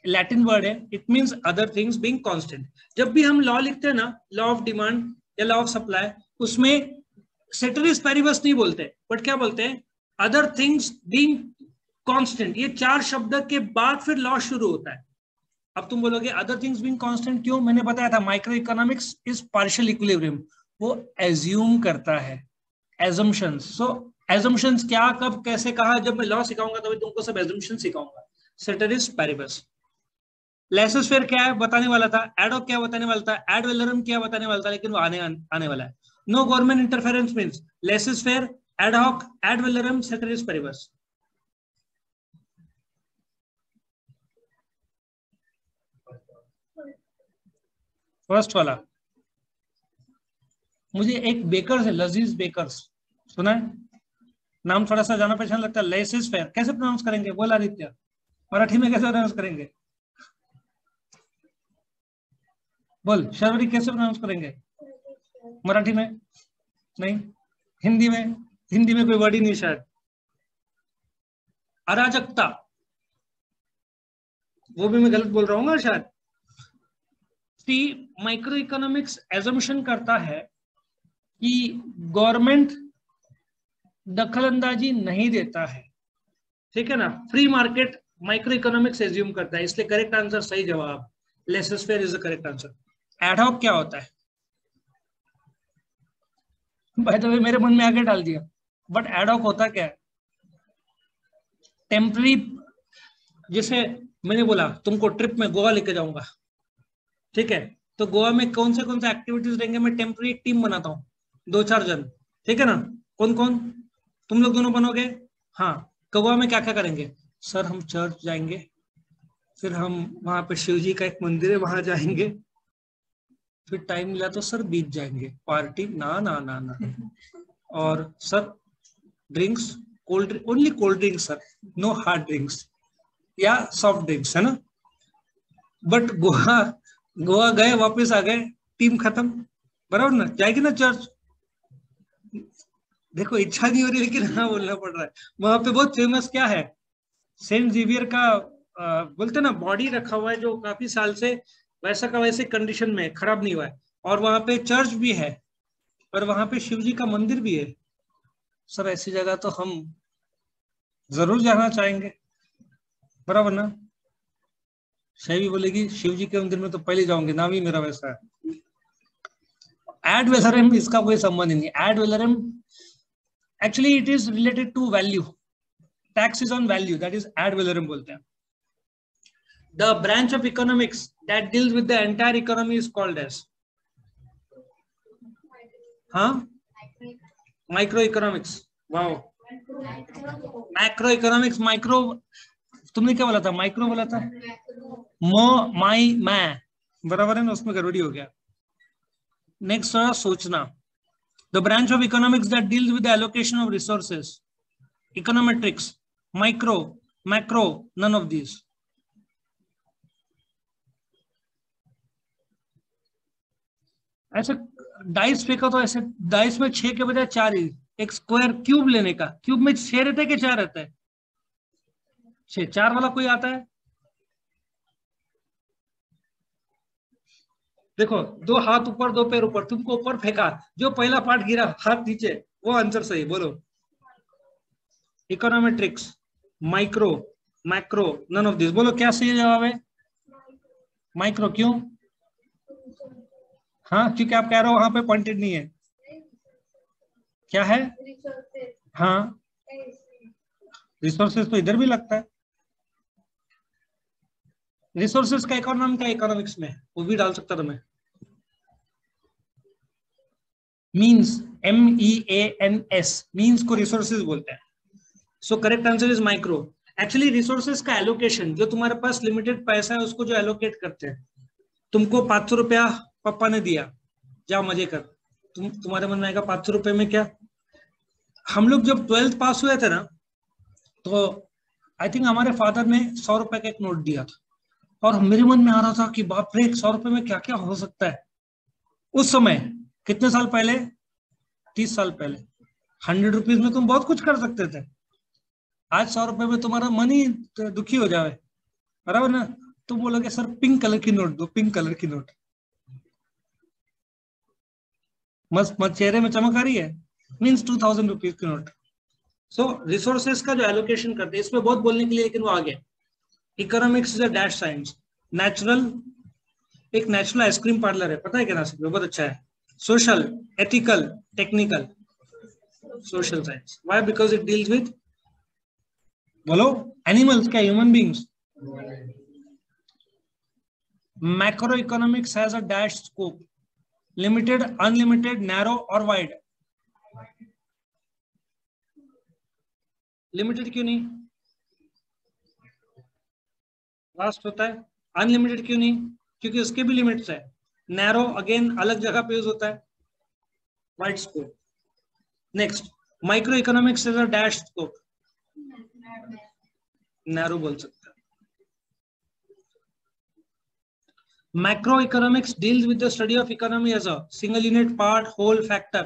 Speaker 1: लैटिन वर्ड है, it means other things being constant. जब भी हम लॉ लिखते हैं ना, लॉ ऑफ डिमांड या लॉ ऑफ सप्लाई, उसमें सेटरिस पेरिबस नहीं बोलते, बट क्या बोलते हैं? Other things being constant. ये चार शब्द के बाद फिर लॉ शुरू होता है। अब तुम बोलोगे अदर थिंग्स बीइंग कांस्टेंट क्यों? मैंने बताया था micro economics is partial equilibrium, वो एज्यूम करता है, एजम्पशंस। सो एजम्पशंस क्या, कब, कैसे, कहा, जब मैं लॉ सिखाऊंगा तभी तुमको सब एजम्पशन सिखाऊंगा। सेटरिस पेरिबस। लेसेस फेयर क्या है बताने वाला था, एडॉक क्या बताने वाला था, एड वेलरम क्या बताने वाला था, लेकिन वो आने वाला है। No government interference means laissez faire, ad hoc, ad valorem, ceteris paribus. First वाला, मुझे एक बेकर्स है, लजीज बेकर्स, सुना है नाम? थोड़ा सा जाना पहचान लगता है। लेसिस फेयर कैसे प्रोनाउंस करेंगे? बोल आदित्य, मराठी में कैसे प्रोनाउंस करेंगे? बोल शर्वरी, कैसे प्रोनाउंस करेंगे मराठी में? नहीं, हिंदी में? हिंदी में कोई वर्ड ही नहीं शायद। अराजकता, वो भी मैं गलत बोल रहा हूँ शायद। सी, माइक्रो इकोनॉमिक्स एजम्पशन करता है कि गवर्नमेंट दखलंदाजी नहीं देता है, ठीक है ना? Free market micro economics assume करता है, इसलिए करेक्ट आंसर, सही जवाब, lessees fair is the correct answer. Ad hoc क्या होता है? भाई तो मेरे मन में आगे डाल दिया, बट एडहॉक होता क्या है? टेम्पररी, जैसे मैंने बोला तुमको ट्रिप में गोवा लेके जाऊंगा, ठीक है, तो गोवा में कौन से एक्टिविटीज रहेंगे? मैं टेम्पररी टीम बनाता हूँ, 2-4 जन, ठीक है ना? कौन कौन? तुम लोग दोनों बनोगे। हाँ, गोवा में क्या क्या करेंगे? सर हम चर्च जाएंगे, फिर हम वहां पे शिव जी का एक मंदिर है वहां जाएंगे, फिर टाइम मिला तो सर बीच जाएंगे, पार्टी ना ना ना ना, और sir drinks, cold drink, only cold drinks sir, no hard drinks या सॉफ्ट ड्रिंक्स, है ना? बट गोवा, गोवा गए वापस आ गए, टीम खत्म, बराबर ना? जाएगी ना चर्च? देखो इच्छा नहीं हो रही लेकिन हाँ बोलना पड़ रहा है। वहां पे बहुत फेमस क्या है? सेंट जेवियर का बोलते ना, बॉडी रखा हुआ है जो काफी साल से वैसा का वैसे कंडीशन में है, खराब नहीं हुआ है, और वहां पे चर्च भी है, और वहां पे शिव जी का मंदिर भी है। सर ऐसी जगह तो हम जरूर जाना चाहेंगे, बराबर ना? शैवी बोलेगी शिव जी के मंदिर में तो पहले जाऊंगे, नाम ही मेरा वैसा है। एड वेलरम इसका कोई संबंध नहीं। Ad valorem actually it is related to value, tax is on value, that is ad valorem बोलते हैं। The branch of economics that deals with the entire economy is called as, हाँ, micro economics. Wow, macro economics, micro, तुमने क्या बोला था? Micro बोला था, मो माई मैं, बराबर है ना? उसमें गड़बड़ी हो गया। नेक्स्ट सोचना, the branch of economics that deals with the allocation of resources, econometrics, micro, macro, none of these. ऐसे डाइस फेंका तो ऐसे डाइस में 6 के बजाय 4 ही, एक स्क्वायर क्यूब लेने का, क्यूब में 6 रहता है कि 4 रहता है? 6, 4 वाला कोई आता है? देखो, 2 हाथ ऊपर 2 पैर ऊपर, तुमको ऊपर फेंका, जो पहला पार्ट गिरा हाथ नीचे, वो आंसर सही। बोलो, econometrics, micro, macro, none of this. बोलो क्या सही जवाब है? माइक्रो। क्यों? हाँ, क्योंकि आप कह रहे हो वहां पे पॉइंटेड नहीं है। क्या है? हाँ, रिसोर्सेज तो इधर भी लगता है। रिसोर्सेज का एक और नाम क्या इकोनॉमिक्स में? वो भी डाल सकता था मैं। मीन्स, MEANS, मीन्स को रिसोर्सेज बोलते हैं। So correct answer is micro. Actually resources का एलोकेशन, जो तुम्हारे पास लिमिटेड पैसा है उसको जो एलोकेट करते हैं। तुमको 500 रुपया पापा ने दिया, जाओ मजे कर, तुम्हारे मन में आएगा 500 रुपए में क्या? हम लोग जब 12th पास हुए थे ना, तो आई थिंक हमारे फादर ने 100 रुपए का एक नोट दिया था, और मेरे मन में आ रहा था कि बाप रे, 100 रुपए में क्या क्या हो सकता है। उस समय, कितने साल पहले? 30 साल पहले, 100 रुपीज में तुम बहुत कुछ कर सकते थे। आज 100 रुपए में तुम्हारा मन ही दुखी हो जाए, बराबर ना? तुम बोलोगे सर पिंक कलर की नोट दो, पिंक कलर की नोट, मस्त मस्त चेहरे में चमक आ रही है, मीन्स 2000 रुपीज की नोट। सो रिसोर्सेज का जो एलोकेशन करते हैं, इसमें बहुत बोलने के लिए, लेकिन वो आ गया। Economics is a dash science. Natural, एक नेचुरल आइसक्रीम पार्लर है, पता है क्या नासिक में? बहुत अच्छा है। Social, ethical, technical, social science. Why? Because it deals with, बोलो, एनिमल्स क्या human beings? Macro economics has a dash scope, limited, unlimited, narrow और वाइड। लिमिटेड क्यों नहीं? वास्ट होता है। अनलिमिटेड क्यों नहीं? क्योंकि उसके भी लिमिट्स है। नैरो अगेन अलग जगह पे यूज होता है, wide scope. Next, micro economics is a dash scope, narrow बोल सकते हैं। Macro economics deals with the study of economy as a single unit, part, whole, factor.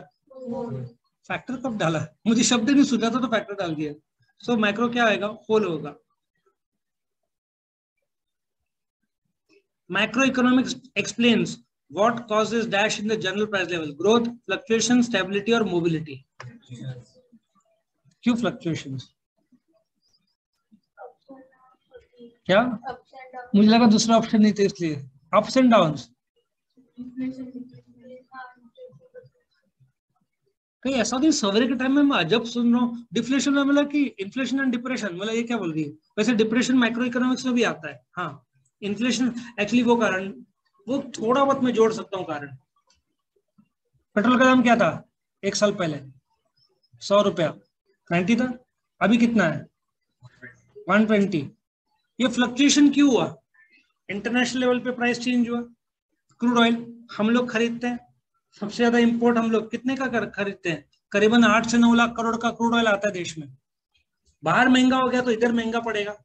Speaker 1: Factor कब डाला, मुझे शब्द नहीं सूझा था तो फैक्टर डाल दिया। सो मैक्रो क्या आएगा, होल होगा। Macroeconomics explains what causes dash in the general price level: growth, fluctuation, stability और mobility। क्यों fluctuations? क्या मुझे लगा दूसरा ऑप्शन नहीं था इसलिए। अप्स एंड डाउन्स, कहीं ऐसा नहीं सवेरे के टाइम में मैं अजब सुन रहा हूँ डिफ्लेशन में, मतलब कि इन्फ्लेशन एंड डिप्रेशन, मतलब ये क्या बोल रही है। वैसे डिप्रेशन माइक्रो इकोनॉमिक्स में भी आता है, हाँ। इन्फ्लेशन एक्चुअली वो कारण, वो थोड़ा बहुत मैं जोड़ सकता हूँ कारण। पेट्रोल का दाम क्या था एक साल पहले, 100 रुपया 90 था, अभी कितना है 120। ये फ्लक्चुएशन क्यों हुआ, इंटरनेशनल लेवल पे प्राइस चेंज हुआ। क्रूड ऑयल हम लोग खरीदते हैं, सबसे ज्यादा इंपोर्ट हम लोग कितने का खरीदते हैं, करीबन 8 से 9 लाख करोड़ का क्रूड ऑयल आता है देश में। बाहर महंगा हो गया तो इधर महंगा पड़ेगा,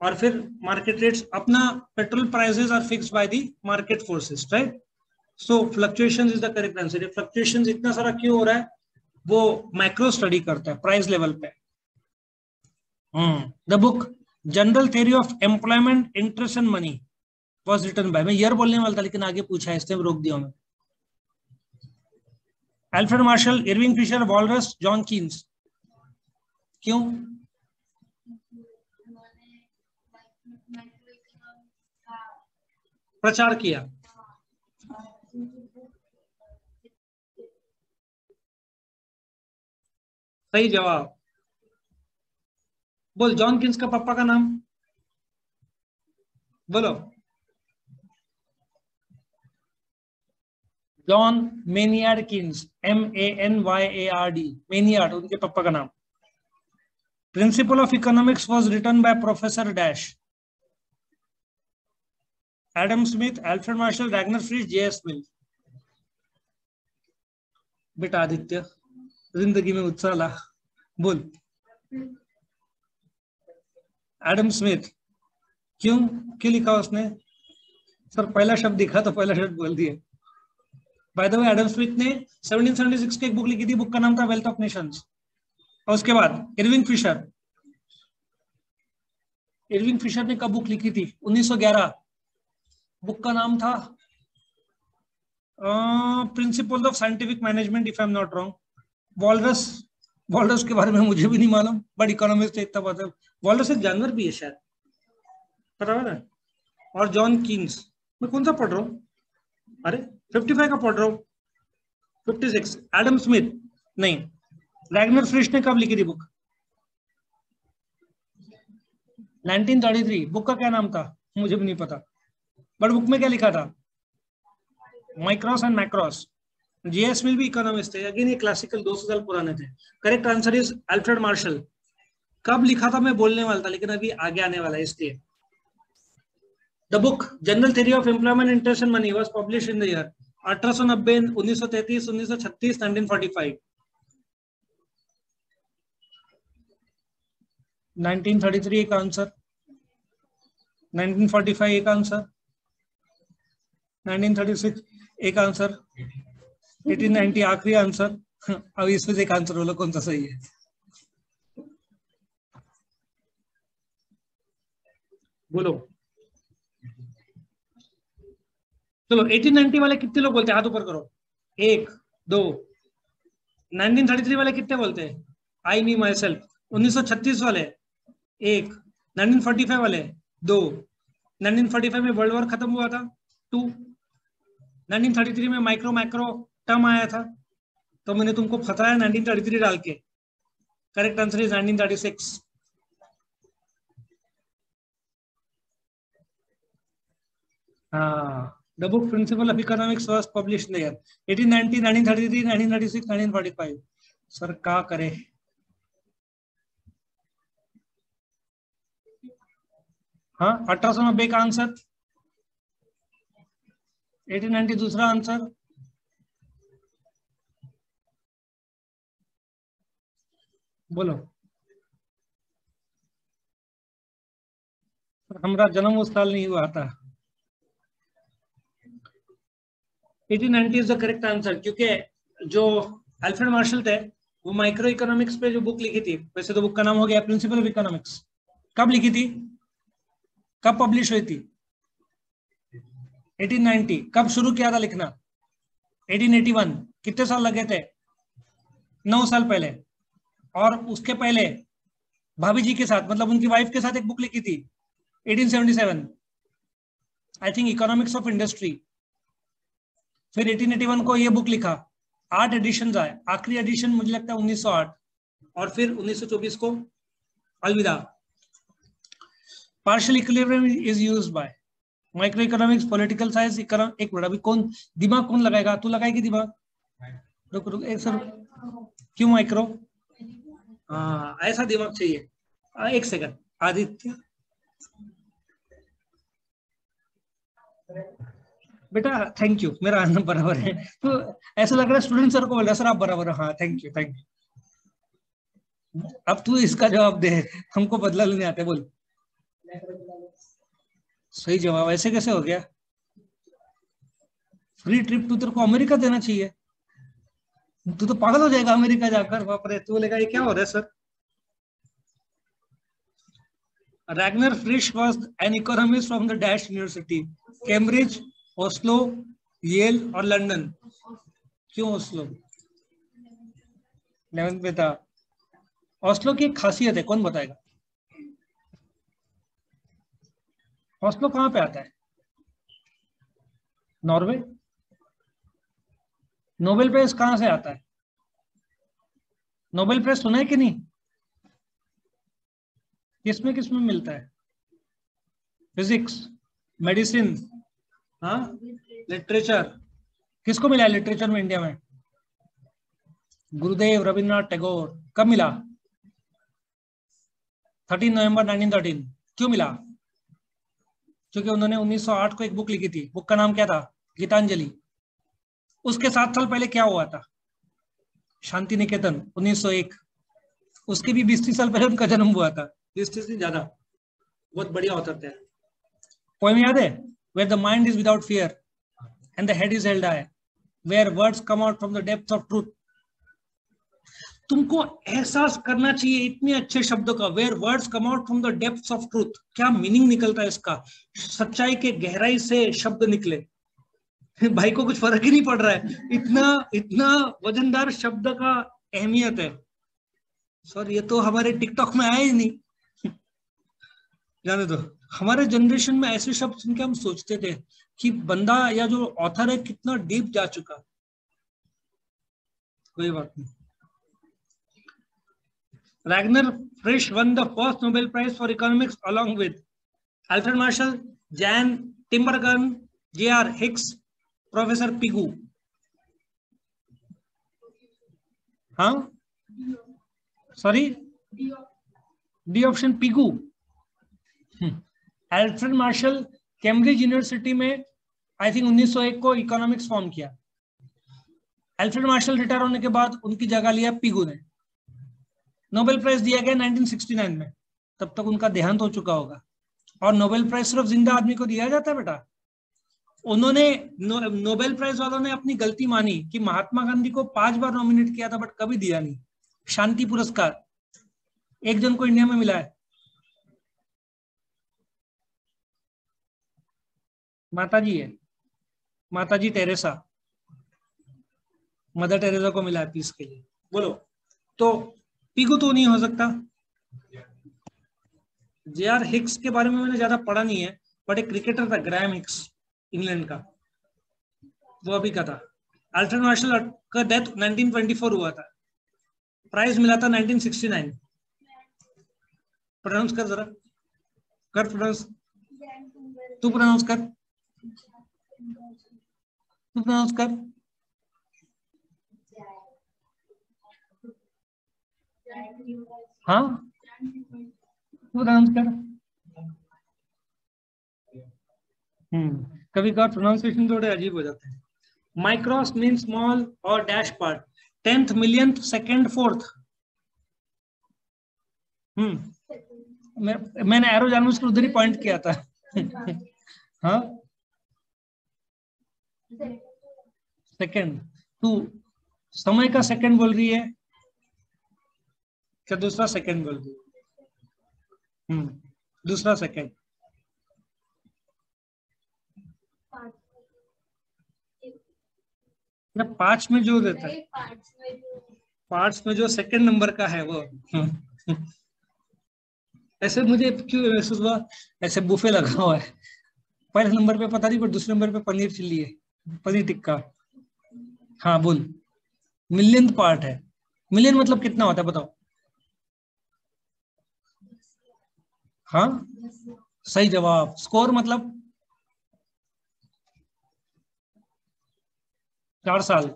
Speaker 1: और फिर मार्केट रेट्स, अपना petrol prices are fixed by the market forces, right. So fluctuations is the correct answer. ये फ्लक्चुएशंस इतना सारा क्यों हो रहा है, वो माइक्रो स्टडी करता है प्राइस लेवल पे। The book general theory of employment, interest and money was written by, मैं ईयर बोलने वाला था लेकिन आगे पूछा है इसलिए रोक दिया मैं। Alfred Marshall, Irving Fisher, Walras, John Keynes. क्यों, प्रचार किया। सही जवाब। बोल जॉन किन्स का पापा का नाम बोलो। John Maynard Keynes, MANYARD, Maynard उनके पापा का नाम। Principle of economics was written by professor dash, Adam Smith, Alfred Marshall, Ragnar Frisch, J.S. Mill. बेटा आदित्य, जिंदगी में उत्साह ला, बोल। Adam Smith. क्यों, क्यों लिखा उसने, सर पहला शब्द दिखा तो पहला शब्द बोल दिया। By the way Adam Smith ने 1776 की एक बुक लिखी थी, बुक का नाम था वेल्थ ऑफ नेशंस। और उसके बाद इरविंग फिशर, इरविंग फिशर ने कब बुक लिखी थी, 1911, बुक का नाम था principle of scientific management if I am not wrong. Walrus, walrus के बारे में मुझे भी नहीं मालूम, बट इकोनॉमिक्स तो इतना पता है। वॉलरस एक जानवर भी है शायद, पता है ना। और जॉन कीन्स, मैं कौन सा पढ़ रहा हूँ, अरे 55 का पढ़ रहा हूँ, 56। एडम स्मिथ नहीं, रैगनर फ्रिश ने कब लिखी थी बुक, 1933। बुक का क्या नाम था मुझे भी नहीं पता, बट बुक में क्या लिखा था, माइक्रोस एंड मैक्रोस। J.S. मिल भी इकोनॉमिस्ट थे, अगेन ये क्लासिकल 200 साल पुराने थे। Correct answer is Alfred Marshall. कब लिखा था मैं बोलने वाला था लेकिन अभी आगे आने वाला है इसलिए। The book general theory of employment, interest and money was publish in the year 1890, 1933, 1936, 1945। 1933 एक आंसर, 1945 एक आंसर, 1936 एक आंसर, 1890 आखिरी आंसर। अब इसमें से एक आंसर बोलो कौन सा सही है, बोलो। चलो 1890 वाले कितने लोग बोलते हैं, हाथ ऊपर करो, 1 2। 1933 वाले कितने बोलते हैं, आई मी माई सेल्फ। 1936 वाले 1, 1945 वाले 2, 1945 में वर्ल्ड वॉर खत्म हुआ था 2, 1933 में माइक्रो मैक्रो टर्म आया था, तो मैंने तुमको फंसाया 1933 डाल के। Correct answer is 1936। हाँ, the book principal of economics was published in the year 1890, 1933, 1936, 1945। Sir क्या करे, हाँ 1890 का आंसर, 1890 दूसरा आंसर। बोलो। हमारा जन्म उस साल नहीं हुआ था। 1890 इज द करेक्ट आंसर, क्योंकि जो अल्फ्रेड मार्शल थे वो माइक्रो इकोनॉमिक्स पे जो बुक लिखी थी, वैसे तो बुक का नाम हो गया प्रिंसिपल ऑफ इकोनॉमिक्स, कब लिखी थी, कब पब्लिश हुई थी? 1890। कब शुरू किया था लिखना? 1881। कितने साल लगे थे? 9 साल पहले। और उसके पहले भाभी जी के साथ, मतलब उनकी वाइफ के साथ एक बुक लिखी थी 1877, I think economics of industry. फिर 1881 को ये बुक लिखा, 8 एडिशन आए, आखिरी एडिशन मुझे लगता है 1908, और फिर 1924 को अलविदा। Partial equilibrium is used by micro economics, political science, एक मिनट, अभी कौन दिमाग कौन लगाएगा? तू लगाएगी दिमाग? रुक रुक एक सर। क्यों माइक्रो? हाँ, ऐसा दिमाग चाहिए। एक सेकंड आदित्य, बेटा थैंक यू, मेरा आंसर बराबर है। तो ऐसा लग रहा है स्टूडेंट सर को बोल रहा है, सर आप बराबर हो। हाँ थैंक यू थैंक यू। अब तू इसका जवाब दे, हमको बदला लेने आते, बोल। सही जवाब। ऐसे कैसे हो गया? फ्री ट्रिप टू तेरे को अमेरिका देना चाहिए, तू तो पागल हो जाएगा अमेरिका जाकर। बाप रे, तू बोलेगा ये क्या हो रहा है sir. Ragnar Frisch was an economist from the dash university, Cambridge, Oslo, Yale और लंदन। क्यों ओस्लो? 11th में था। ओस्लो की एक खासियत है, कौन बताएगा? ओस्लो कहाँ पे आता है? नॉर्वे। नोबेल प्राइज कहाँ से आता है? नोबेल प्राइज सुना है कि नहीं? किसमें किसमें मिलता है? फिजिक्स, मेडिसिन, हाँ, लिटरेचर। किसको मिला है लिटरेचर में इंडिया में? गुरुदेव रविन्द्रनाथ टैगोर। कब मिला? 13 नवंबर 1913। क्यों मिला? क्योंकि उन्होंने 1908 को एक बुक लिखी थी, बुक का नाम क्या था? गीतांजलि। उसके 7 साल पहले क्या हुआ था? शांति निकेतन 1901। उसके भी 20-30 साल पहले उनका जन्म हुआ था, 20-30 नहीं ज्यादा। बहुत बढ़िया ऑथर थे। पोएम याद है? Where the mind is without fear and the head is held high, where words come out from the depth of truth. तुमको एहसास करना चाहिए इतने अच्छे शब्दों का, where words come out from the depths of truth. क्या मीनिंग निकलता है इसका? सच्चाई के गहराई से शब्द निकले। भाई को कुछ फर्क ही नहीं पड़ रहा है, इतना इतना वजनदार शब्द का अहमियत है। सर ये तो हमारे टिकटॉक में आया ही नहीं। जाने दो। हमारे जनरेशन में ऐसे शब्द सुन के हम सोचते थे कि बंदा या जो ऑथर है कितना डीप जा चुका। कोई बात नहीं। Ragnar Frisch won the first Nobel Prize for Economics along with Alfred Marshall, Jan Timbergen, J.R. Hicks, Professor Pigou. हाँ, sorry, D option Pigou. Alfred Marshall Cambridge university में आई थिंक 1901 को इकोनॉमिक्स फॉर्म किया। Alfred Marshall retire होने के बाद उनकी जगह लिया पिगू ने। नोबेल प्राइज दिया गया 1969 में, तब तक उनका देहांत हो चुका होगा। और नोबेल प्राइज सिर्फ जिंदा आदमी को दिया जाता है बेटा। उन्होंने नोबेल प्राइज वालों ने अपनी गलती मानी कि महात्मा गांधी को 5 बार नॉमिनेट किया था बट कभी दिया नहीं। शांति पुरस्कार एक जन को इंडिया में मिला है, माताजी है, माताजी टेरेसा, मदर टेरेसा को मिला है पीस के लिए। बोलो। तो पीगू तो नहीं हो सकता। जे.आर. हिक्स के बारे में मैंने ज्यादा पढ़ा नहीं है, बट एक क्रिकेटर था ग्राहम हिक्स, इंग्लैंड का, वो अभी का था। अल्फ्रेड मार्शल का डेथ 1924 हुआ था, प्राइज मिला था 1969। प्रोनाउंस कर जरा, कर प्रोनाउंस, तू प्रोनाउंस कर, तू प्रोनाउंस कर। हाँ, तू प्रोनाउंस कर। कभी कभार प्रोनाउंसिएशन थोड़े अजीब हो जाते हैं। माइक्रोस मीन स्मॉल और dash part, 10th millionth second fourth. मैंने एरो जानबूझ कर उधर ही पॉइंट किया था। हाँ सेकंड, तू समय का सेकंड बोल रही है क्या? दूसरा सेकंड बोल रही है? दूसरा सेकंड। या 5 में जो देता है, पार्ट्स में जो सेकंड नंबर का है वो। ऐसे मुझे क्यों महसूस हुआ ऐसे बुफे लगा हुआ है, पहले नंबर पे पता नहीं पर दूसरे नंबर पे पनीर चिल्ली है, पनीर टिक्का। हाँ बोल। मिलियन पार्ट है। मिलियन मतलब कितना होता है बताओ? हाँ सही जवाब। स्कोर मतलब 4 साल।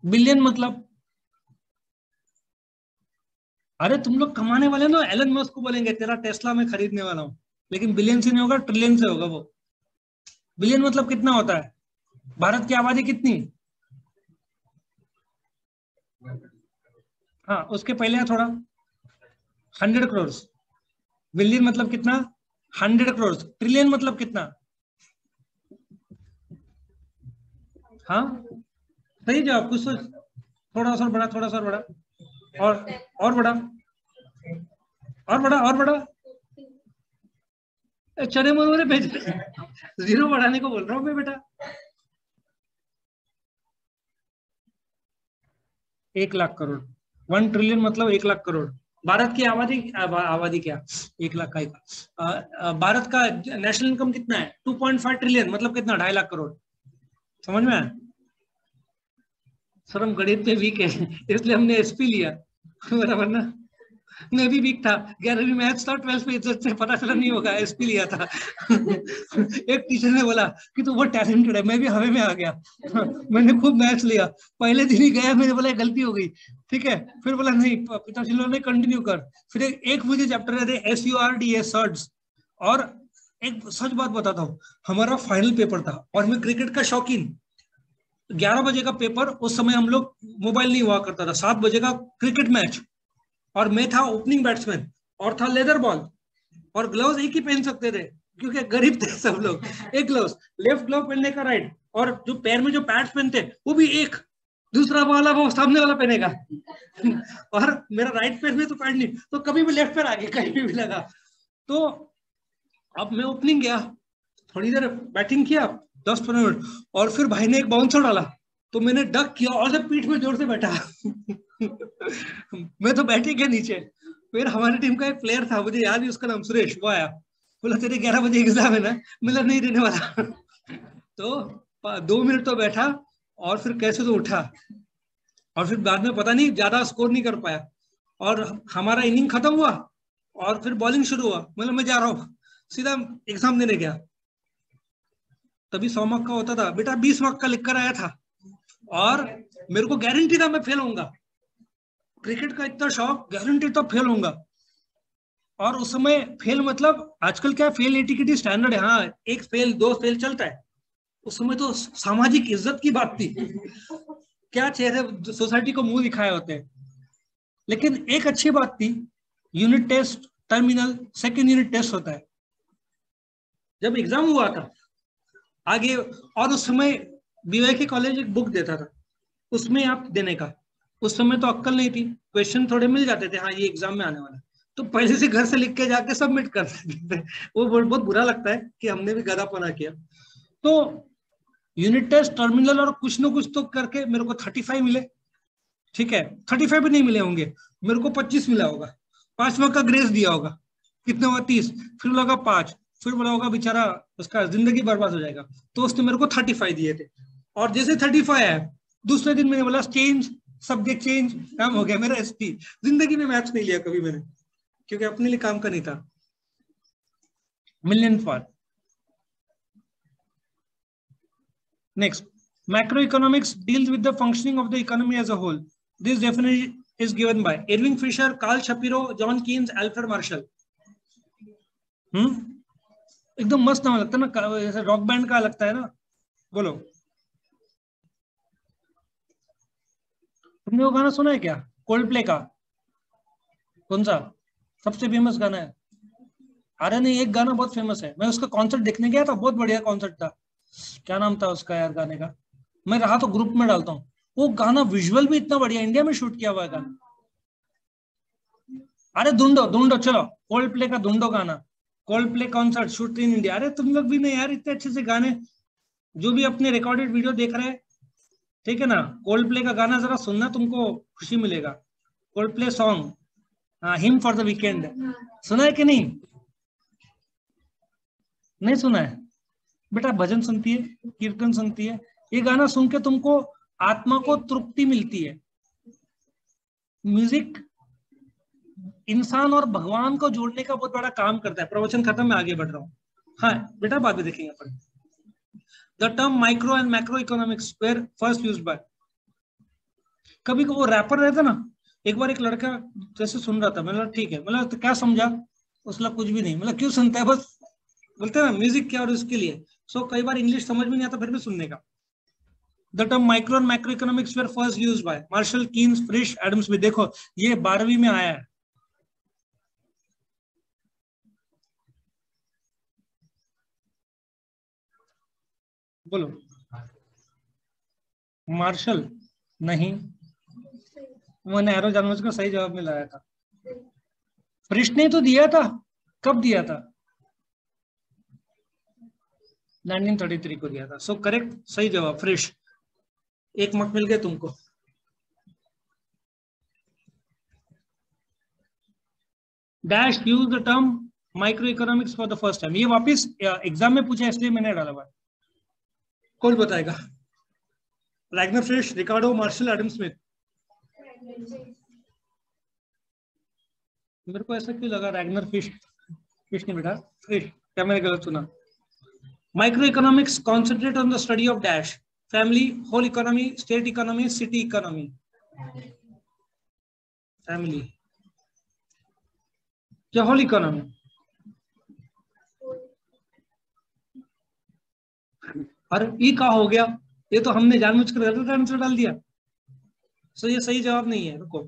Speaker 1: बिलियन मतलब, अरे तुम लोग कमाने वाले ना, एलन मस्क को बोलेंगे तेरा टेस्ला में खरीदने वाला हूं, लेकिन बिलियन से नहीं होगा, ट्रिलियन से होगा वो। बिलियन मतलब कितना होता है? भारत की आबादी कितनी? हाँ उसके पहले है थोड़ा, 100 करोड़। बिलियन मतलब कितना? 100 करोड़। ट्रिलियन मतलब कितना? हाँ सही जवाब। कुछ सोच, थोड़ा सा बड़ा, थोड़ा सा बड़ा, और बड़ा, और बड़ा, और बड़ा। चने मुरमुरे भेज, जीरो बढ़ाने को बोल रहा हूँ मैं बेटा। 1 लाख करोड़। 1 ट्रिलियन मतलब 1 लाख करोड़। भारत की आबादी, आबादी क्या, 1 लाख का ही भारत का नेशनल इनकम कितना है? 2.5 ट्रिलियन मतलब कितना? 2.5 लाख करोड़। समझ में आया? सर हम गणित पे वीक है इसलिए हमने एसपी लिया। वरना मैं भी वीक था, 11वीं मैथ्स था, 12th पे इज्जत से पता चला नहीं होगा, एसपी लिया था। एक टीचर ने बोला कि तू बहुत टैलेंटेड है, मैं भी हवा में आ गया। मैंने खूब मैथ्स लिया, पहले दिन ही गया, मैंने बोला गलती हो गई, ठीक है, फिर बोला नहीं, पिताजी ने कंटिन्यू कर। फिर एक मुझे चैप्टर है SURD सर्ड्स। और एक सच बात बताता हूँ, हमारा फाइनल पेपर था और मैं क्रिकेट का शौकीन, 11 बजे का पेपर, उस समय हम लोग मोबाइल नहीं हुआ करता था, 7 बजे का क्रिकेट मैच, और मैं था ओपनिंग बैट्समैन, और था लेदर बॉल, और ग्लव्स एक ही पहन सकते थे क्योंकि गरीब थे सब लोग। एक ग्लव्स, लेफ्ट ग्लव पहनने का राइट, और जो पैर में जो पैड्स पहनते वो भी एक, दूसरा वाला वो सामने वाला पहनेगा। और मेरा राइट पैर में तो पैड नहीं, तो कभी भी लेफ्ट पैर आगे कहीं भी लगा। तो अब मैं ओपनिंग गया, थोड़ी देर बैटिंग किया, 10-15 मिनट, और फिर भाई ने एक बाउंसर डाला, तो मैंने डक किया और जब पीठ में जोर से बैठा। मैं तो बैठ ही गया नीचे। फिर हमारी टीम का एक प्लेयर था, मुझे याद है उसका नाम सुरेश, वो आया, बोला तेरे 11 बजे एग्जाम है ना? मतलब नहीं देने वाला। तो 2 मिनट तो बैठा, और फिर कैसे तो उठा, और फिर बाद में पता नहीं ज्यादा स्कोर नहीं कर पाया, और हमारा इनिंग खत्म हुआ, और फिर बॉलिंग शुरू हुआ, मतलब मैं जा रहा हूँ सीधा एग्जाम देने गया। तभी 100 मार्क का होता था बेटा, 20 मार्क का लिख कर आया था, और मेरे को गारंटी था मैं फेल होऊंगा, क्रिकेट का इतना शौक, गारंटी था फेल होऊंगा। और उस समय फेल मतलब आजकल क्या फेल एटिकेटी स्टैंडर्ड है, हाँ एक फेल 2 फेल चलता है, उस समय तो सामाजिक इज्जत की बात थी। क्या चेहरे सोसाइटी को मुंह दिखाए होते हैं। लेकिन एक अच्छी बात थी, unit test, terminal, second unit test होता है, जब एग्जाम हुआ था आगे, और उस समय बीवाईके कॉलेज एक बुक देता था, उसमें आप देने का, उस समय तो अक्कल नहीं थी, क्वेश्चन थोड़े मिल जाते थे, हाँ ये एग्जाम में आने वाला, तो पहले से घर से लिख के जाके सबमिट कर देते थे। वो बहुत बुरा लगता है कि हमने भी गधापना किया। तो यूनिट टेस्ट, टर्मिनल, और कुछ ना कुछ तो करके मेरे को 35 मिले, ठीक है, 35 भी नहीं मिले होंगे, मेरे को 25 मिला होगा, 5 मार्क का ग्रेस दिया होगा, कितना हुआ 30, फिर लगा 5, फिर बोला होगा बेचारा उसका जिंदगी बर्बाद हो जाएगा, तो उसने मेरे को 35 दिए थे। और जैसे 35 है, दूसरे दिन मैंने बोला चेंज, सब्जेक्ट चेंज, काम हो गया मेरा एसपी। जिंदगी में मैथ्स नहीं लिया कभी मैंने, क्योंकि अपने लिए काम का नहीं था। Million part. Next, macroeconomics deals with the functioning of the economy as a whole. This definition is given by Irving Fisher, Carl Shapiro, John Keynes, Alfred Marshall. एकदम मस्त नाम लगता है ना, जैसे रॉक बैंड का लगता है ना। बोलो, तुमने वो गाना सुना है क्या, कोल्ड प्ले का? कौन सा सबसे फेमस गाना है? अरे नहीं, एक गाना बहुत फेमस है, मैं उसका कॉन्सर्ट देखने गया था, बहुत बढ़िया कॉन्सर्ट था। क्या नाम था उसका यार गाने का, मैं रहा तो ग्रुप में डालता हूँ। वो गाना विजुअल भी इतना बढ़िया, इंडिया में शूट किया हुआ है गाना। अरे ढूंढो ढूंढो, चलो, कोल्ड प्ले का ढूंढो गाना, cold play concert shoot in India. अरे तुम लोग भी नहीं यार, इतने अच्छे से गाने, जो भी अपने रिकॉर्डेड वीडियो देख रहे हैं, ठीक है ना, कोल्ड प्ले का गाना जरा सुनना, तुमको खुशी मिलेगा। Cold play song him for the weekend, सुना है कि नहीं? नहीं सुना है? बेटा भजन सुनती है, कीर्तन सुनती है, ये गाना सुन के तुमको आत्मा को तृप्ति मिलती है। म्यूजिक इंसान और भगवान को जोड़ने का बहुत बड़ा काम करता है। प्रवचन खत्म, मैं आगे बढ़ रहा हूँ। हाँ बेटा, बाद में देखेंगे अपन। The term micro and macro economics were first used by, कभी को वो रैपर रहता ना, एक बार एक लड़का जैसे सुन रहा था, मतलब ठीक है, मतलब तो क्या समझा उसला, कुछ भी नहीं, मतलब क्यों सुनता है, बस बोलते हैं ना म्यूजिक क्या और उसके लिए। सो कई बार इंग्लिश समझ में नहीं आता, फिर भी सुनने का। The term micro and macro economics were first used by Marshall, Keynes, Frisch, Adams Smith. देखो ये 12वीं में आया है। बोलो, मार्शल नहीं, मैंने एरो जानबूझ का सही जवाब में लाया था। फ्रिश ने तो दिया था, कब दिया था? 1933 को दिया था। सो करेक्ट, सही जवाब फ्रिश। एक मत मिल गए तुमको। Dash use the term micro economics for the first time, ये वापिस एग्जाम में पूछा इसलिए मैंने डाला हुआ। कौन बताएगा? रैग्नर फ्रिश, रिकार्डो, मार्शल, एडम स्मिथ। मेरे को ऐसा क्यों लगा रैग्नर फिश, फिश नहीं बेटा, फ्रिश। क्या मैंने गलत सुना? Micro economics concentrate on the study of dash, family, whole economy, state economy, city economy. Family क्या होल इकोनॉमी? अरे ये क्या हो गया, ये तो हमने जानबूझकर गलत आंसर डाल दिया। सो ये सही जवाब नहीं है, रुको,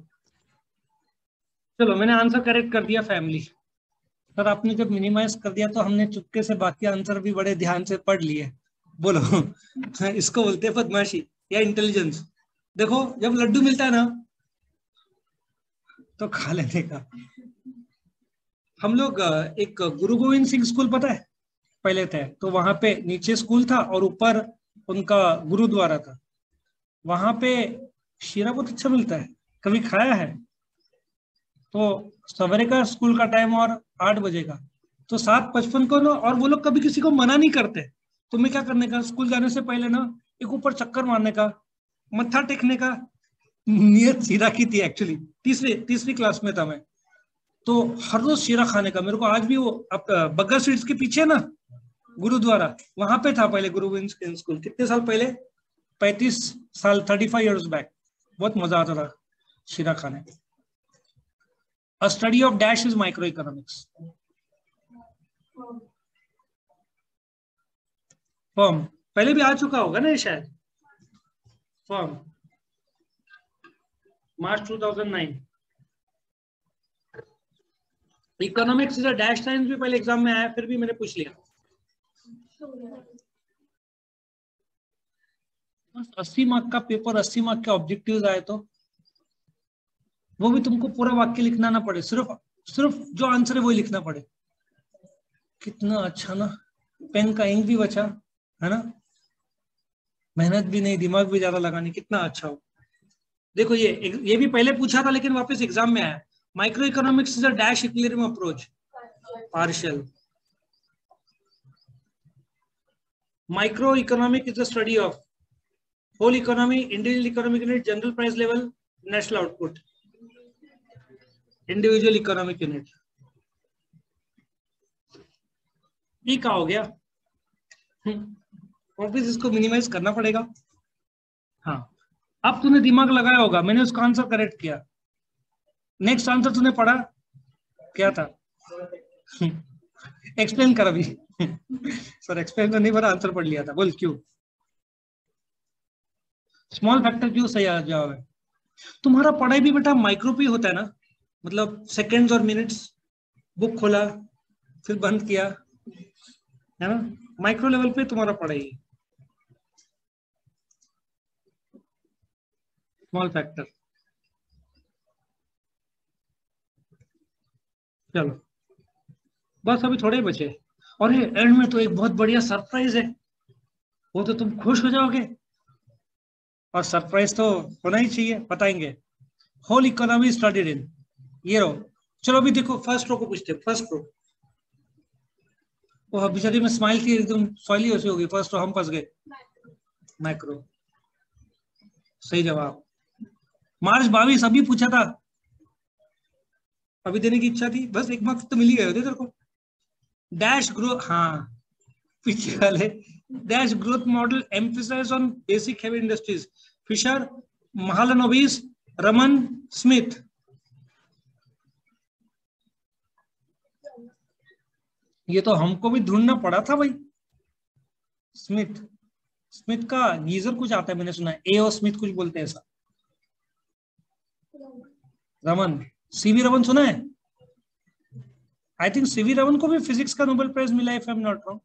Speaker 1: चलो मैंने आंसर करेक्ट कर दिया, फैमिली। सर आपने जब मिनिमाइज कर दिया तो हमने चुपके से बाकी आंसर भी बड़े ध्यान से पढ़ लिए। बोलो इसको बोलते हैं बदमाशी या इंटेलिजेंस। देखो जब लड्डू मिलता है ना तो खा लेने का। हम लोग एक गुरु गोविंद सिंह स्कूल पता है पहले थे, तो वहां पे नीचे स्कूल था और ऊपर उनका गुरुद्वारा था। वहां पे शीरा बहुत अच्छा मिलता है, कभी खाया है? तो सवेरे का स्कूल का टाइम और 8 बजे का, तो 7:55 को ना, और वो लोग कभी किसी को मना नहीं करते। तो मैं क्या करने का, स्कूल जाने से पहले ना एक ऊपर चक्कर मारने का, मत्था टेकने का नियत सीधा की थी एक्चुअली। तीसरी क्लास में था मैं, तो हर रोज शीरा खाने का मेरे को। आज भी वो बग्गा स्वीट्स के पीछे ना गुरुद्वारा, वहां पे था पहले गुरु गोविंद सिंह स्कूल, कितने साल पहले, 35 साल, 35 ईयर्स बैक। बहुत मजा आता था शीरा खाने। A study of dash is microeconomics. Form पहले भी आ चुका होगा ना ये शायद, form March 2009। Economics is a dash science भी पहले एग्जाम में आया, फिर भी मैंने पूछ लिया। 80 मार्क का पेपर, 80 मार्क के ऑब्जेक्टिव्स आए तो वो भी तुमको पूरा वाक्य लिखना ना पड़े, सिर्फ जो आंसर है वही लिखना पड़े। कितना अच्छा ना, पेन का इंक भी बचा है ना, मेहनत भी नहीं, दिमाग भी ज्यादा लगानी, कितना अच्छा हो। देखो ये भी पहले पूछा था लेकिन वापस एग्जाम में आया। Micro economics is a dash equilibrium approach, partial. Micro economic is the study of whole economy, individual economic unit, general price level, national output. Individual economic unit. ये क्या हो गया, ऑब्वियस इसको मिनिमाइज करना पड़ेगा। हाँ अब तूने दिमाग लगाया होगा, मैंने उसका आंसर करेक्ट किया। नेक्स्ट आंसर तूने पढ़ा क्या था? एक्सप्लेन कर अभी। सर एक्सप्लेन तो नहीं, बड़ा आंसर पढ़ लिया था। बोल क्यों स्मॉल फैक्टर क्यों सही जवाब है। तुम्हारा पढ़ाई भी बेटा माइक्रो पे होता है ना, मतलब सेकंड्स और मिनट्स। बुक खोला फिर बंद किया, है ना, माइक्रो लेवल पे तुम्हारा पढ़ाई। Small factor. चलो बस अभी थोड़े ही बचे। और ये एंड में तो एक बहुत बढ़िया सरप्राइज है, वो तो तुम खुश हो जाओगे। और सरप्राइज तो होना ही चाहिए, बताएंगे। होल इकोनॉमी स्टडीड इन, ये रो। चलो अभी देखो फर्स्ट रो को पूछते हैं। फर्स्ट रो, वो बेचारी में स्माइल की एकदम सॉइली ऐसी हो गई। फर्स्ट रो हम फंस गए। मैक्रो सही जवाब। मार्च 22 अभी पूछा था, अभी देने की इच्छा थी, बस एक मार्क्स तो मिल ही गए होते तेरे को। डैश ग्रोथ, हाँ पीछे वाले। Dash growth model emphasize on basic heavy industries, Fisher, Mahalanobis, Raman, Smith. ये तो हमको भी ढूंढना पड़ा था भाई। स्मिथ, स्मिथ का गीजर कुछ आता है मैंने सुना है, ए ओ स्मिथ कुछ बोलते हैं ऐसा। रमन, सीवी रमन सुना है। आई थिंक सीवी रमन को भी फिजिक्स का नोबेल प्राइज मिला है if I am not wrong.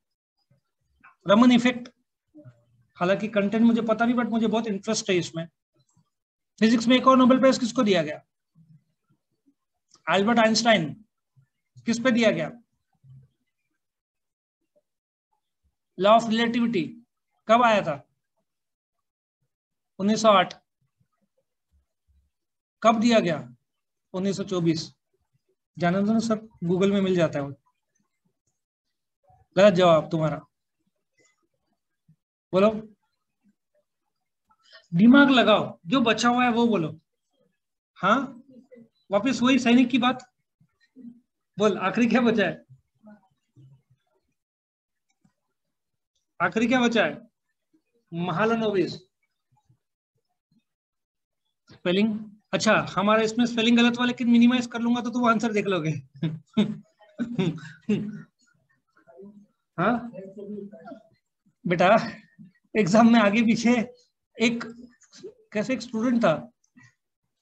Speaker 1: Raman effect, हालांकि कंटेंट मुझे पता नहीं, बट मुझे बहुत इंटरेस्ट है इसमें। फिजिक्स में एक और नोबेल प्राइज किसको दिया गया। Albert Einstein. किस पे दिया गया। लॉ ऑफ रिलेटिविटी कब आया था। 1908। कब दिया गया। 1924। जाने दो ना सर, गूगल में मिल जाता है वो। गलत जवाब तुम्हारा, बोलो। दिमाग लगाओ, जो बचा हुआ है वो बोलो। हाँ वापिस वही सैनिक की बात बोल। आखिरी क्या बचा है, आखिरी क्या बचा है। महालनोबिस। स्पेलिंग, अच्छा हमारा इसमें स्पेलिंग गलत वाले लेकिन मिनिमाइज कर लूंगा तो तुम आंसर देख लोगे। हाँ बेटा, एग्जाम में आगे पीछे एक, कैसे एक स्टूडेंट था,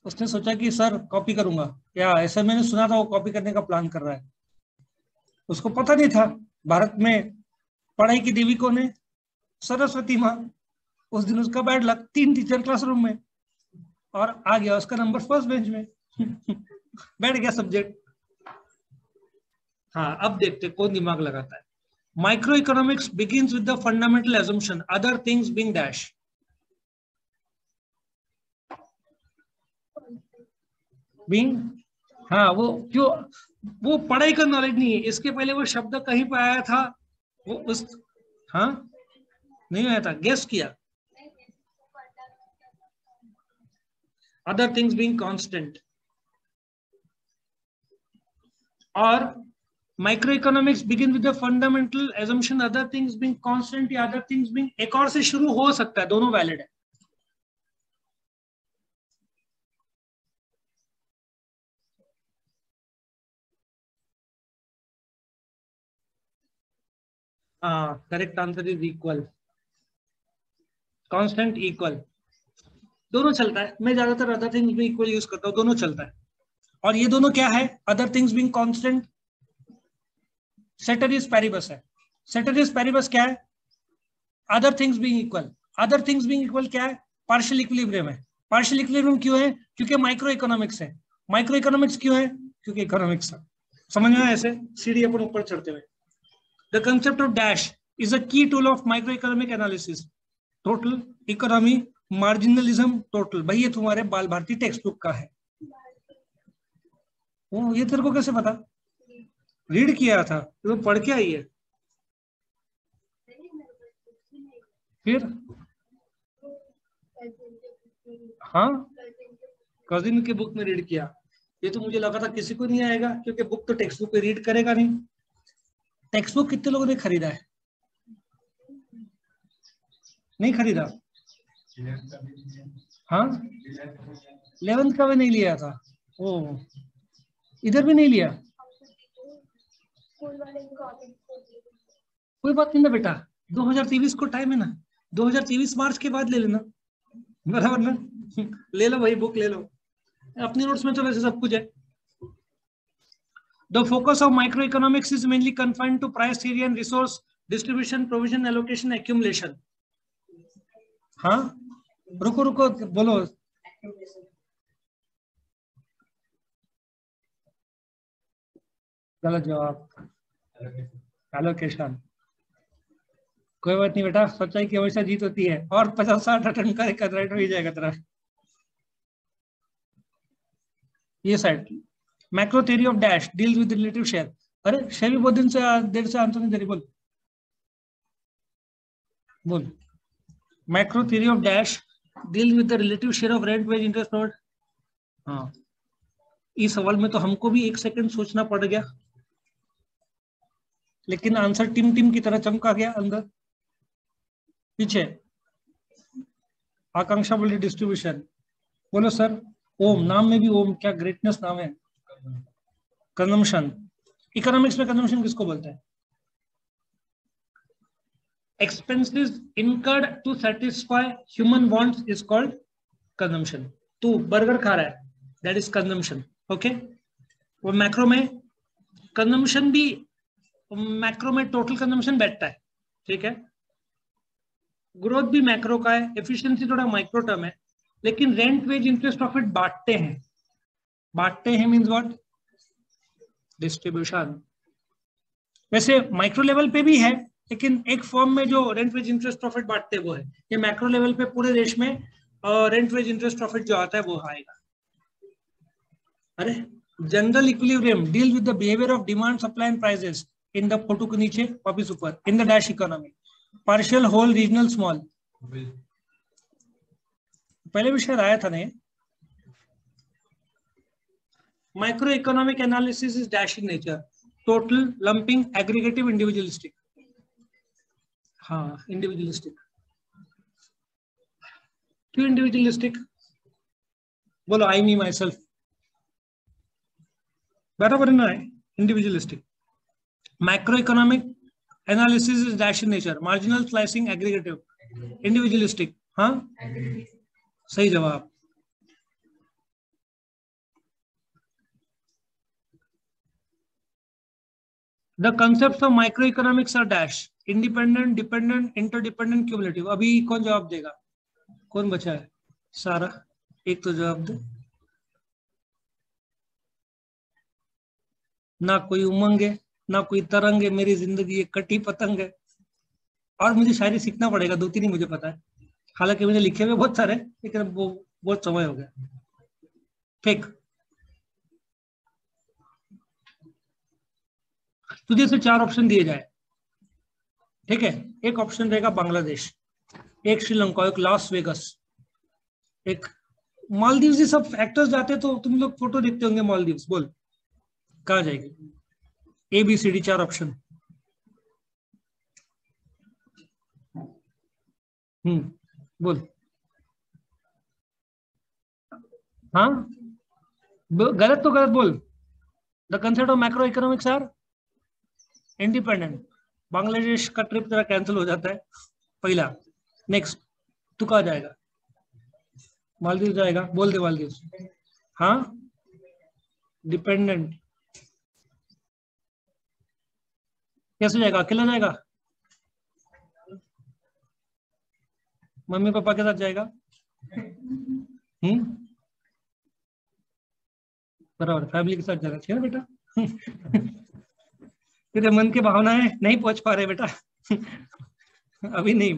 Speaker 1: उसने सोचा कि सर कॉपी करूंगा, या ऐसा मैंने सुना था वो कॉपी करने का प्लान कर रहा है। उसको पता नहीं था भारत में पढ़ाई की देवी कौन है, सरस्वती माँ। उस दिन उसका बैड लक, 3 टीचर क्लासरूम में, और आ गया उसका नंबर फर्स्ट बेंच में। बैठ गया सब्जेक्ट। हाँ अब देखते कौन दिमाग लगाता है। Micro economics begins with the fundamental assumption other things being dash. Being, हाँ वो क्यों, वो पढ़ाई का नॉलेज नहीं है, इसके पहले वो शब्द कहीं पर आया था, वो उस, हाँ नहीं आया था, गेस किया। अदर थिंग्स बीइंग कांस्टेंट, और micro economics begin with the fundamental assumption other things being constant, या अदर थिंग्स बीइंग एक और से शुरू हो सकता है, दोनों वैलिड है। हाँ correct answer is equal, constant equal, दोनों चलता है। मैं ज्यादातर अदर थिंग्स भी इक्वल यूज करता हूँ, दोनों चलता है। और ये दोनों क्या है, other things being constant, ceteris paribus है। सेटेरिस पैरिबस क्या है, other things being equal. Other things being equal क्या है, पार्शियल इक्विलिब्रियम है। पार्शियल इक्विलिब्रियम क्यों है, क्योंकि माइक्रो इकोनॉमिक्स है। माइक्रो इकोनॉमिक्स क्यों है, क्योंकि इकोनॉमिक्स है। समझ में ऐसे सीढ़ी अपन ऊपर चढ़ते हुए। The concept of dash is a key tool of micro economic analysis. Total, economy, marginalism, total. भाई ये तुम्हारे बाल भारती टेक्स्ट बुक का है। वो ये तेरे को कैसे पता, रीड किया था तो पढ़ के आई है। फिर हाँ कजिन के बुक में रीड किया। ये तो मुझे लगा था किसी को नहीं आएगा, क्योंकि बुक तो टेक्स्ट बुक पे रीड करेगा नहीं। टेक्स्ट बुक कितने लोगों ने खरीदा है, नहीं खरीदा। हाँ 11th का भी नहीं लिया था। ओ इधर भी नहीं लिया। कोई बात नहीं ना बेटा, 2023 को टाइम है ना, 2023 मार्च के बाद ले लेना, बराबर ना। ले लो भाई, बुक ले लो, अपनी नोट्स में तो वैसे सब कुछ है। The focus of microeconomics is mainly confined to price theory and resource distribution, provision, allocation, accumulation. हाँ, रुको रुको, बोलो। गलत जवाब, एलोकेशन। कोई बात नहीं बेटा, सच्चाई की हमेशा जीत होती है, और 50-60 अटेम्प्ट करेगा राइट हो ही जाएगा तेरा। ये side macro theory of dash deals with relative share. अरे शेयर भी बहुत देर से आंसर नहीं दे रही, बोल बोल। Macro theory of dash deals with the relative share of rent, wage, interest, profit. हाँ, इस सवाल में तो हमको भी 1 सेकंड सोचना पड़ गया, लेकिन आंसर टिम टिम की तरह चमका गया अंदर पीछे। आकांक्षा बोली डिस्ट्रीब्यूशन। बोलो सर। ओम, नाम में भी ओम, क्या ग्रेटनेस नाम है। कंजम्पशन, इकोनॉमिक्स में कंजम्पशन किसको बोलते हैं। Expenses incurred to satisfy human wants is called consumption. तू बर्गर खा रहा है, दैट इज कंजम्पशन, ओके। वो मैक्रो में कंजम्पशन भी, मैक्रो में टोटल कंजम्पशन बैठता है, ठीक है। ग्रोथ भी मैक्रो का है, एफिशिएंसी थोड़ा माइक्रो टर्म है, लेकिन रेंट, वेज, इंटरेस्ट, प्रॉफिट बांटते हैं। बांटते हैं मींस व्हाट, डिस्ट्रीब्यूशन। वैसे माइक्रो लेवल पे भी है, लेकिन एक फॉर्म में जो रेंट, वेज, इंटरेस्ट, प्रॉफिट बांटते हैं वो है। ये मैक्रो लेवल पे पूरे देश में रेंट, वेज, इंटरेस्ट, प्रॉफिट जो आता है वो आएगा। अरे general equilibrium deal with the behaviour of demand, supply and prices in the photo के नीचे वापिस ऊपर, in the dash economy, partial, whole, regional, small. पहले भी शायद आया था नहीं। Micro economic analysis is dash in nature, total, lumping, aggregative, individualistic. हाँ, इंडिविजुअलिस्टिक। क्यों इंडिविजुअलिस्टिक, बोलो। आई मी माई सेल्फ, बराबर है ना, individualistic. Macro economic analysis is dash in nature, marginal, slicing, aggregative, individualistic. हाँ, सही जवाब। The concepts of microeconomics are dash, independent, dependent, interdependent, cumulative। अभी कौन जवाब देगा, कौन बचा है, सारा, एक तो जवाब दे। ना कोई उमंग है, ना कोई तरंग है, मेरी जिंदगी एक कटी पतंग है। और मुझे शायरी सीखना पड़ेगा, 2-3 ही मुझे पता है, हालांकि मुझे लिखे हुए बहुत सारे, लेकिन वो बहुत समय हो गया। फेक। तुझे से 4 ऑप्शन दिए जाए, ठीक है। एक ऑप्शन रहेगा बांग्लादेश, एक श्रीलंका, एक लास वेगस, एक मालदीव्स। ये सब एक्टर्स जाते तो तुम लोग फोटो देखते होंगे मालदीव्स। बोल कहाँ जाएगी, ABCD 4 ऑप्शन। बोल। हाँ, गलत तो गलत बोल। The concept of macro economics are independent. Bangladesh का ट्रिप तेरा कैंसिल हो जाता है पहला। नेक्स्ट, तू कहाँ जाएगा, मालदीव जाएगा, बोल दे मालदीव। हाँ, डिपेंडेंट। कैसे जाएगा, अकेला जाएगा, मम्मी पापा के साथ जाएगा। बराबर, फैमिली के साथ जाना चाहिए ना बेटा। तेरे मन की भावनाएं नहीं पहुंच पा रहे बेटा। अभी नहीं,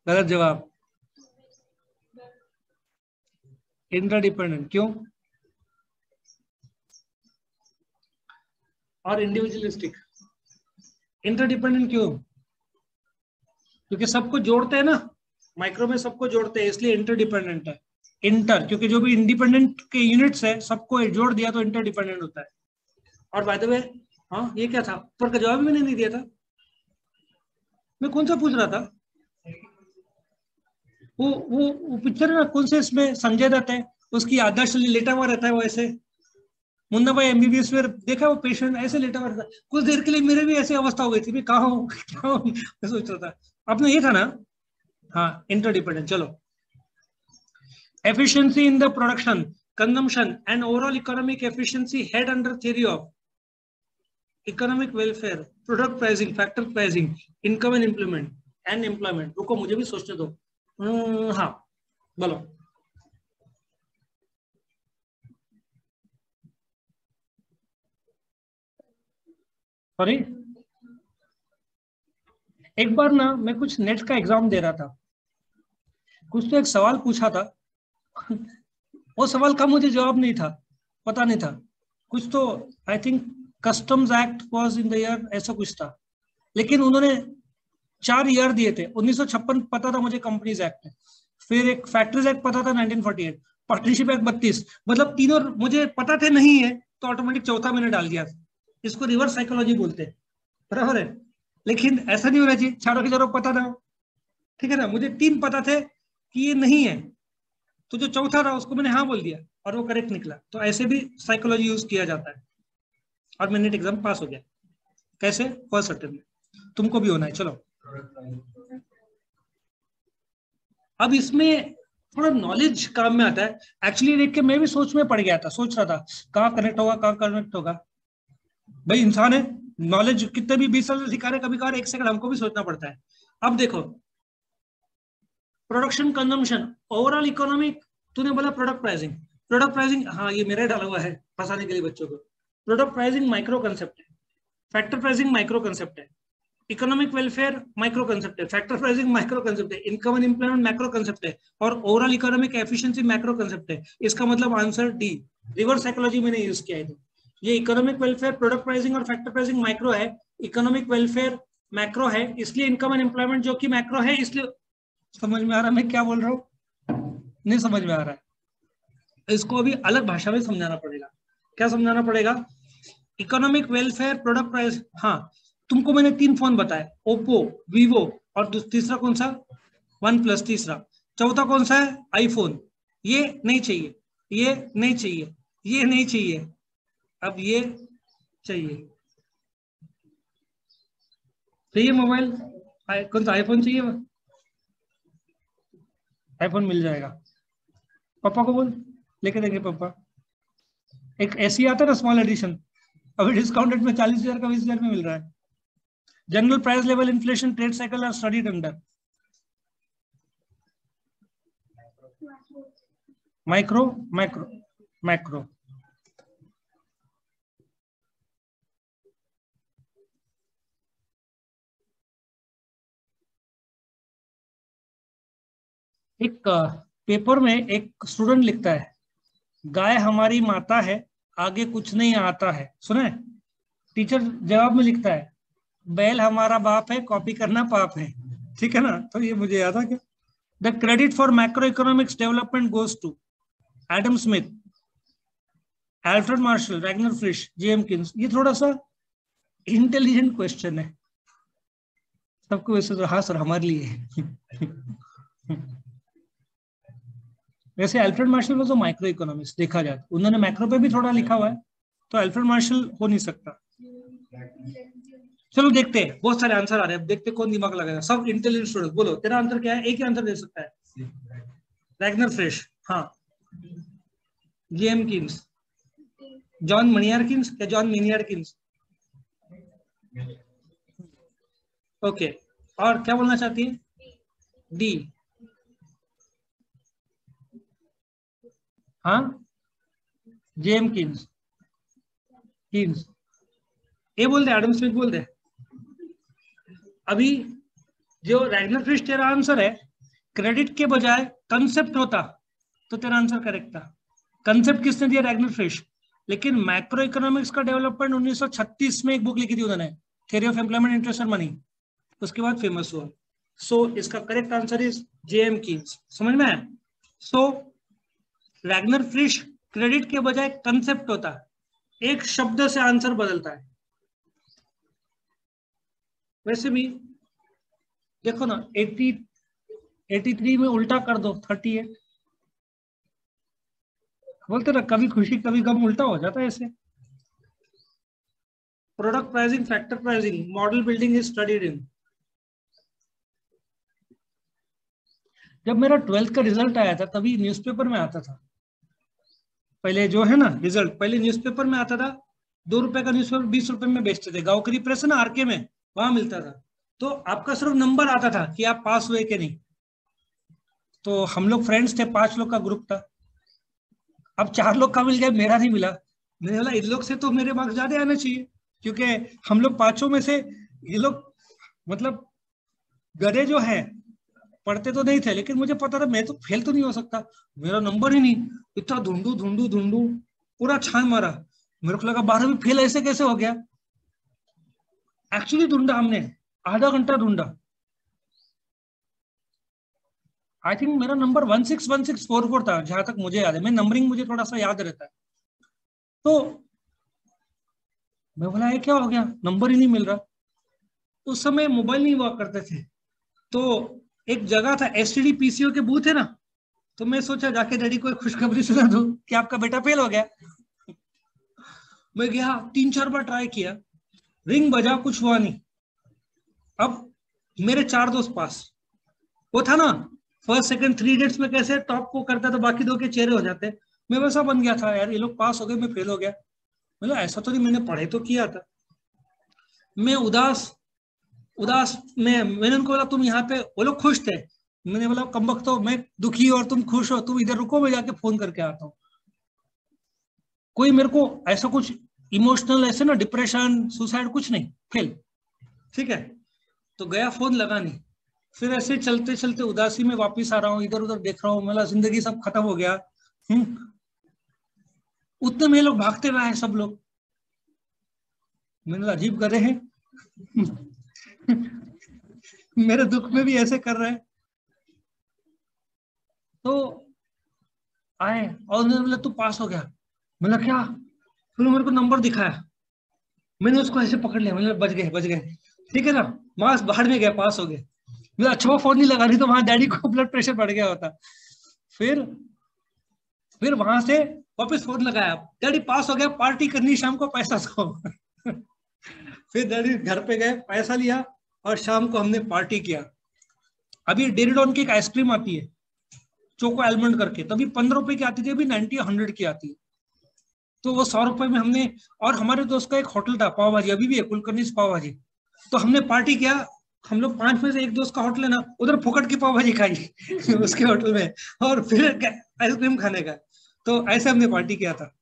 Speaker 1: गलत जवाब। इंटरडिपेंडेंट क्यों, और इंडिविजुअलिस्टिक। इंटरडिपेंडेंट क्यों, क्योंकि सबको जोड़ते हैं ना, माइक्रो में सबको जोड़ते हैं, इसलिए इंटरडिपेंडेंट है। इंटर, क्योंकि जो भी इंडिपेंडेंट के यूनिट्स है सबको जोड़ दिया तो इंटरडिपेंडेंट होता है। और बाय द वे, हाँ ये क्या था, ऊपर का जवाब मैंने नहीं दिया था। मैं कौन सा पूछ रहा था, वो पिक्चर है ना, कौन से, इसमें संजय दत्त है, उसकी आदर्श लेटा हुआ रहता है वो ऐसे, मुन्ना भाई एमबीबीएस में देखा, वो पेशेंट ऐसे लेटा हुआ था, कुछ देर के लिए मेरे भी ऐसी अवस्था हो गई थी, मैं कहाँ हूँ क्या हूँ, मैं सोच रहा था। अपना ये था ना, हाँ इंटरडिपेंडेंट। चलो, efficiency in the production, consumption and overall economic efficiency head under theory of economic welfare, product pricing, factor pricing, income and employment. रुको मुझे भी सोचने दो। हाँ बोलो। सॉरी, एक बार ना मैं कुछ नेट का एग्जाम दे रहा था, कुछ तो एक सवाल पूछा था, वो सवाल का मुझे जवाब नहीं था, पता नहीं था, कुछ तो I think customs act was in the year, ऐसा कुछ था, लेकिन उन्होंने 4 ईयर दिए थे। 1956 पता था मुझे, कंपनीज एक्ट है, फिर एक फैक्ट्रीज एक्ट पता था 1948, पार्टनरशिप एक्ट 32, मतलब तीनों मुझे पता थे नहीं है, तो ऑटोमेटिक चौथा मैंने डाल दिया। इसको रिवर्स साइकोलॉजी बोलते हैं, बराबर है। लेकिन ऐसा नहीं होना चाहिए चारों के चारों पता ना हो, ठीक है ना। मुझे 3 पता थे कि ये नहीं है, तो जो चौथा था उसको मैंने हाँ बोल दिया और वो करेक्ट निकला। तो ऐसे भी साइकोलॉजी यूज किया जाता है, और मैं नेट एग्जाम पास हो गया। कैसे? फर्स्ट अटेम्प्ट में। तुमको भी होना है। चलो, अब इसमें थोड़ा नॉलेज काम में आता है। एक्चुअली देख के मैं भी सोच में पड़ गया था, सोच रहा था कहाँ कनेक्ट होगा, कहाँ कनेक्ट होगा। भाई इंसान है, नॉलेज कितने भी 20 साल से सिखा रहे, कभी कभार 1 सेकंड हमको भी सोचना पड़ता है। अब देखो, प्रोडक्शन, कंजम्पशन, ओवरऑल इकोनॉमिक, तूने बोला प्रोडक्ट प्राइसिंग। प्रोडक्ट प्राइसिंग, हाँ ये मेरा डाला हुआ है फंसाने के लिए बच्चों को। प्रोडक्ट प्राइसिंग माइक्रो कंसेप्ट है, फैक्टर प्राइसिंग माइक्रो कंसेप्ट है, इकोनॉमिक वेलफेयर माइक्रो कंसेप्ट है, फैक्टर प्राइसिंग माइक्रो कंसेप्ट है, income and employment macro concept है, और overall economic efficiency macro concept है। इसका मतलब आंसर डी, रिवर्स साइकोलॉजी मैंने यूज किया है। ये इकोनॉमिक वेलफेयर, प्रोडक्ट प्राइसिंग और फैक्टर प्राइसिंग माइक्रो है, इकोनॉमिक वेलफेयर मैक्रो है, इसलिए इनकम एंड एम्प्लॉयमेंट जो कि मैक्रो है, इसलिए। समझ में आ रहा है मैं क्या बोल रहा हूँ? नहीं समझ में आ रहा है, इसको अभी अलग भाषा में समझाना पड़ेगा। क्या समझाना पड़ेगा? Economic welfare, product price. हाँ, तुमको मैंने 3 फोन बताए, ओप्पो, वीवो, और तीसरा कौन सा? वन प्लस तीसरा। चौथा कौन सा है? आईफोन। ये नहीं चाहिए, ये नहीं चाहिए, ये नहीं चाहिए, अब ये चाहिए। चाहिए मोबाइल, कौन सा आईफोन चाहिए? आईफोन मिल जाएगा, पापा को बोल, लेके देंगे पापा। एक ऐसी आता है ना स्मॉल एडिशन, अभी डिस्काउंटेड में 40,000 का 20,000 में मिल रहा है। General price level inflation trade cycle are studied under micro, macro, macro. एक पेपर में एक स्टूडेंट लिखता है, गाय हमारी माता है, आगे कुछ नहीं आता है। सुना है? टीचर जवाब में लिखता है, बैल हमारा बाप है, कॉपी करना पाप है। ठीक है ना? तो ये मुझे याद आ गया। The credit for macro economics development goes to Adam Smith, Alfred Marshall, Ragnar Frisch, JM Keynes. ये थोड़ा सा इंटेलिजेंट क्वेश्चन है सबको, वैसे तो हाँ सर हमारे लिए है। वैसे अल्फ्रेड मार्शल को तो माइक्रो इकोनॉमिक्स देखा जाए, उन्होंने मैक्रो पे भी थोड़ा लिखा हुआ है, तो अल्फ्रेड मार्शल हो नहीं सकता। चलो देखते हैं, बहुत सारे आंसर आ रहे हैं, देखते कौन दिमाग लगाएगा। सब इंटेलिजेंट स्टूडेंट, बोलो तेरा आंसर क्या है? एक ही आंसर दे सकता है। रैग्नर फ्रिश, हाँ। जेएम किन्स, जॉन मनियारकिंस या जॉन मिनियारकिंस? ओके, और क्या बोलना चाहती है? डी, हाँ, जेएम किन्स, किन्स। ये बोल दे, एडम स्मिथ बोल दे। अभी जो रैग्नर फ्रिश तेरा आंसर है, क्रेडिट के बजाय कंसेप्ट होता तो तेरा आंसर करेक्ट था। कंसेप्ट किसने दिया? रैग्नर फ्रिश। लेकिन मैक्रो इकोनॉमिक्स का डेवलपमेंट 1936 में एक बुक लिखी थी उन्होंने, theory of employment, interest and money, उसके बाद फेमस हुआ। सो इसका correct answer is JM Keynes. समझ में आया? सो रैग्नर फ्रिश क्रेडिट के बजाय कंसेप्ट होता, एक शब्द से आंसर बदलता है। वैसे भी देखो ना, 83 में उल्टा कर दो 38। बोलते ना, कभी खुशी कभी गम, उल्टा हो जाता है ऐसे। Product pricing, factor pricing, model building is studied in. जब मेरा 12th का रिजल्ट आया था तभी न्यूज़पेपर में आता था। पहले जो है ना रिजल्ट, पहले न्यूज़पेपर में आता था, 2 रुपए का न्यूज़पेपर 20 रुपए में बेचते थे। गाँव की प्रेस है ना आरके में, वहां मिलता था। तो आपका सिर्फ नंबर आता था कि आप पास हुए कि नहीं। तो हम लोग फ्रेंड्स थे, 5 लोग का ग्रुप था। अब 4 लोग का मिल गया, मेरा नहीं मिला। मैंने बोला इन लोग से तो मेरे मार्क्स ज्यादा आने चाहिए, क्योंकि हम लोग 5 में से ये लोग मतलब गधे जो है, पढ़ते तो नहीं थे, लेकिन मुझे पता था मैं तो फेल तो नहीं हो सकता, मेरा नंबर ही नहीं। इतना ढूंढू ढूंढू ढूंढू, पूरा छान मारा। मेरे को लगा 12वीं फेल ऐसे कैसे हो गया। एक्चुअली ढूंढा हमने, आधा घंटा ढूंढा। आई थिंक मेरा नंबर 161644 था, जहां तक मुझे याद है। मैं नंबरिंग मुझे थोड़ा सा याद रहता है। तो मैं बोला ये क्या हो गया, नंबर ही नहीं मिल रहा। उस समय मोबाइल नहीं हुआ करते थे, तो एक जगह था एसटीडी पीसीओ के बूथ है ना, तो मैं सोचा जाके डैडी को एक खुशखबरी सुना दूं कि आपका बेटा फेल हो गया। मैं गया, 3-4 बार ट्राई किया, रिंग बजा, कुछ हुआ नहीं। अब मेरे 4 दोस्त पास, वो था ना फर्स्ट सेकंड 3 इडियट्स में कैसे टॉप को करता तो बाकी 2 के चेहरे हो जाते, मैं वैसा बन गया था। यार ये लोग पास हो गए, मैं फेल हो गया। मतलब ऐसा तो नहीं, मैंने पढ़ाई तो किया था। मैं उदास उदास में मैंने उनको बोला तुम यहाँ पे, वो लोग खुश थे। मैंने बोला कमबख्त, तो मैं दुखी और तुम खुश हो, तुम इधर रुको, मैं जाके फोन करके आता हूँ। कोई मेरे को ऐसा कुछ इमोशनल ऐसे ना, डिप्रेशन सुसाइड कुछ नहीं, फेल, ठीक है। तो गया, फोन लगा नहीं। फिर ऐसे चलते चलते उदासी में वापिस आ रहा हूँ, इधर उधर देख रहा हूँ, मतलब जिंदगी सब खत्म हो गया। उतने में लोग भागते हुए आए सब लोग। मैंने अजीब कर रहे हैं मेरे दुख में भी ऐसे कर रहे हैं। तो आए और उन्होंने बोला तू पास हो गया। मैंने क्या, फिर मेरे को नंबर दिखाया, मैंने उसको ऐसे पकड़ लिया, मैंने बच गए बच गए, ठीक है ना, मार्क्स बाहर में गया, पास हो गए। मैं अच्छा फोन नहीं लगा, नहीं तो वहां डैडी को ब्लड प्रेशर बढ़ गया होता। फिर फिर वहां से वापस फोन लगाया, डैडी पास हो गया, पार्टी करनी शाम को, पैसा दो फिर डैडी घर पे गए, पैसा लिया और शाम को हमने पार्टी किया। अभी डेरिडॉन की एक आइसक्रीम आती है चोको आलमंड करके, तभी 15 रुपए की आती थी, अभी 90-100 की आती है। तो वो 100 रुपए में हमने, और हमारे दोस्त का एक होटल था पाव भाजी, अभी भी है, कुलकर्णी पाव भाजी, तो हमने पार्टी किया। हम लोग 5 में से एक दोस्त का होटल है ना, उधर फुकट की पाव भाजी खाई उसके होटल में, और फिर आइसक्रीम खाने का। तो ऐसे हमने पार्टी किया था।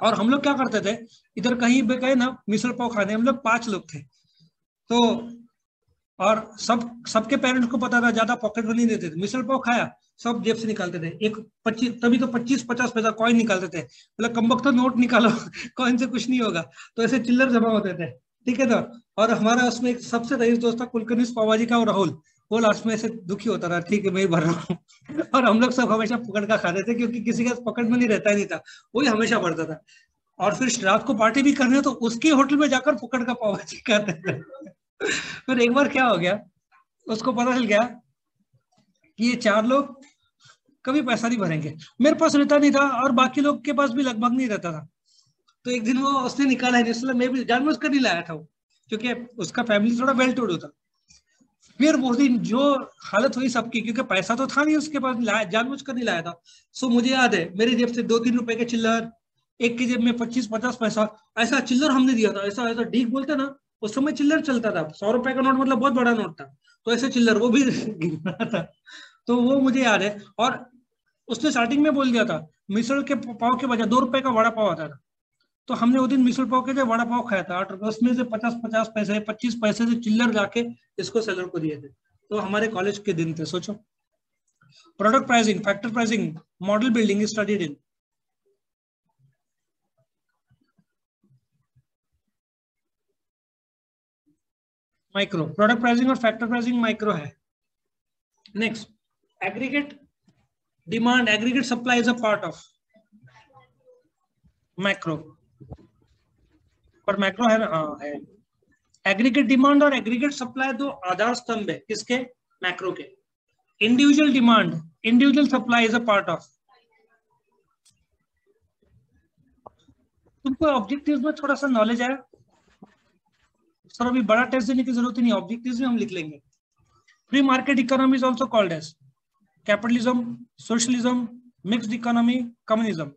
Speaker 1: और हम लोग क्या करते थे, इधर कहीं पे गए ना मिसल पाव खाने, हम लोग 5 लोग थे। तो और सबके पेरेंट्स को पता था, ज्यादा पॉकेट मनी देते थे। मिसल पाव खाया, सब जेब से निकालते थे, एक 25, तभी तो 25-50 पैसा कॉइन निकालते थे, मतलब कमबख्त तो नोट निकालो कॉइन से कुछ नहीं होगा। तो ऐसे चिल्लर जमा होते थे, ठीक है ना। और हमारा उसमें एक सबसे रईस दोस्त था कुलकर्णी पावाजी का, और राहुल, वो लास्ट में ऐसे दुखी होता था, ठीक है मैं ही भर रहा हूँ और हम लोग सब हमेशा पकड़ का खाते थे, क्योंकि किसी का पॉकेट मनी रहता ही नहीं था, वही हमेशा भरता था। और फिर रात को पार्टी भी करनी हो तो उसके होटल में जाकर पकड़ का पावाजी खाते थे फिर एक बार क्या हो गया, उसको पता चल गया कि ये 4 लोग कभी पैसा नहीं भरेंगे। मेरे पास रहता नहीं था और बाकी लोग के पास भी लगभग नहीं रहता था। तो एक दिन वो उसने निकाला है, इसलिए मैं भी जानबूझ कर नहीं लाया था वो, क्योंकि उसका फैमिली थोड़ा वेल टू डू था। फिर वो दिन जो हालत हुई सबकी, क्योंकि पैसा तो था नहीं उसके पास, जानबूझ कर नहीं लाया था। सो मुझे याद है, मेरी जेब से 2-3 रुपए के चिल्लर, एक की जेब में 25-50 पैसा, ऐसा चिल्लर हमने दिया था। ऐसा ऐसा डीक बोलते ना, उस समय चिल्लर चलता था, 100 रुपए का नोट मतलब बहुत बड़ा नोट था, तो ऐसे चिल्लर वो भी गिन रहा था। तो वो मुझे याद है। और उसने स्टार्टिंग में बोल दिया था मिसल के पाव के बजाय 2 रुपए का वड़ा पाव आता था। तो हमने वो दिन मिसल पाव के लिए वड़ा पाव खाया था 8 रुपए, उसमें से 50-50 पैसे 25 पैसे से चिल्लर जाके इसको सेलर को दिए थे। तो हमारे कॉलेज के दिन थे, सोचो। Product pricing, factor pricing, model building is studied in micro. Product pricing और फैक्टर प्राइसिंग माइक्रो है। Next, aggregate demand, aggregate supply is a part of macro, पर मैक्रो है ना, हाँ है। एग्रीगेट डिमांड और एग्रीगेट सप्लाई दो आधार स्तंभ है किसके, मैक्रो के। Individual demand, individual supply is a part of. तुमको ऑब्जेक्टिव्स में थोड़ा सा नॉलेज आया, सर अभी बड़ा टेस्ट देने की जरूरत ही नहीं, ऑब्जेक्टिव्स में हम लिख लेंगे। Free market economy is also called as capitalism, socialism, mixed economy, communism.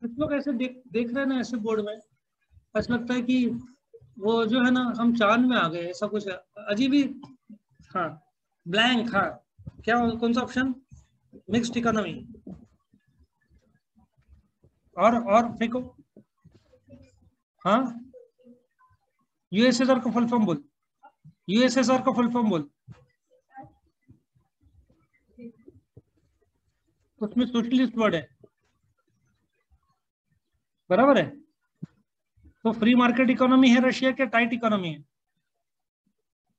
Speaker 1: कुछ लोग ऐसे देख रहे हैं ना ऐसे बोर्ड में, ऐसा लगता है कि वो जो है ना हम चांद में आ गए, ऐसा कुछ है अजीब ही। हाँ ब्लैंक, हाँ क्या कौन सा ऑप्शन? Mixed economy. और फेंको। हाँ यूएसएसआर का फुल फॉर्म बोल, यूएसएसआर का फुल फॉर्म बोल। उसमें सोशलिस्ट वर्ड है, बराबर है। तो फ्री मार्केट इकोनॉमी है रशिया क्या टाइट इकोनॉमी है?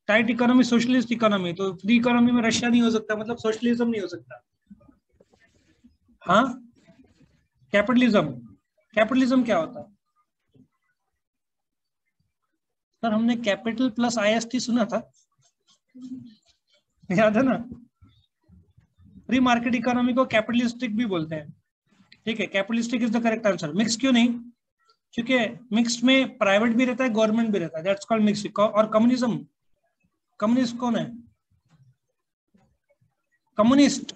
Speaker 1: टाइट इकोनॉमी सोशलिस्ट इकोनॉमी, तो फ्री इकोनॉमी में रशिया नहीं हो सकता, मतलब सोशलिज्म नहीं हो सकता। हाँ कैपिटलिज्म, कैपिटलिज्म क्या होता है? सर हमने कैपिटल प्लस आईएसटी सुना था, याद है ना? फ्री मार्केट इकोनॉमी को कैपिटलिस्टिक भी बोलते हैं, ठीक है, capitalistic is the correct answer. Mix क्यों नहीं? क्योंकि मिक्स में प्राइवेट भी रहता है, गवर्नमेंट भी रहता है, दैट्स कॉल्ड मिक्स। और कम्युनिज्म, कम्युनिस्ट कौन है? कम्युनिस्ट,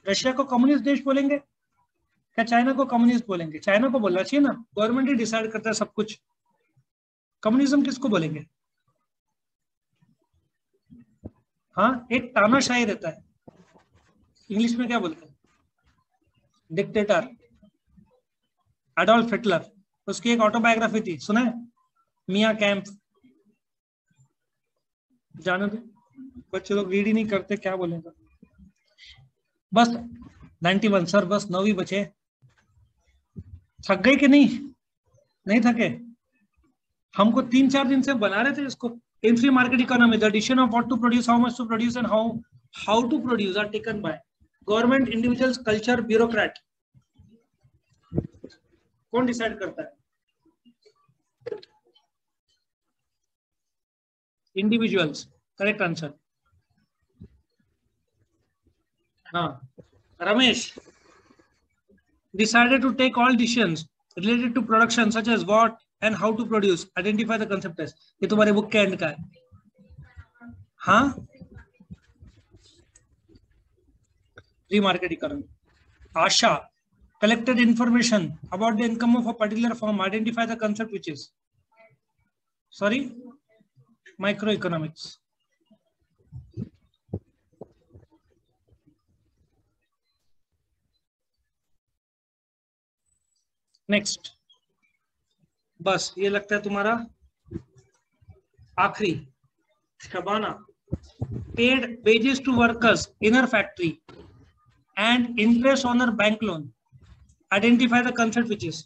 Speaker 1: रशिया को कम्युनिस्ट देश बोलेंगे क्या चाइना को कम्युनिस्ट बोलेंगे? चाइना को बोलना चाहिए ना, गवर्नमेंट ही डिसाइड करता है सब कुछ। कम्युनिज्म किसको बोलेंगे? हाँ एक तानाशाही रहता है, इंग्लिश में क्या बोलते हैं? Dictator, Adolf Hitler. उसकी एक ऑटोबायोग्राफी थी, सुना है? मिया कैंप। जाने दो, बच्चे लोग रीड ही नहीं करते, क्या बोलेंगे। बस 91 सर, बस 9 ही बचे। थक गए कि नहीं? नहीं थके? हमको 3-4 दिन से बना रहे थे इसको। In free market economy the decision of what to produce, how much to produce and how to produce are taken by government, individuals, culture, bureaucrat. कौन डिसाइड करता है? Individuals, correct answer. हाँ Ramesh, decided to take all decisions related to production such as what and how to produce, identify the concept as। ये तुम्हारे book के and का है। हाँ free market economy. Asha, collected information about the income of a particular firm, identify the concept which is, sorry, microeconomics। Next, बस ये लगता है तुम्हारा आखिरी। Shabana, paid wages to workers in her factory and interest on her bank loan, identify the concept which is,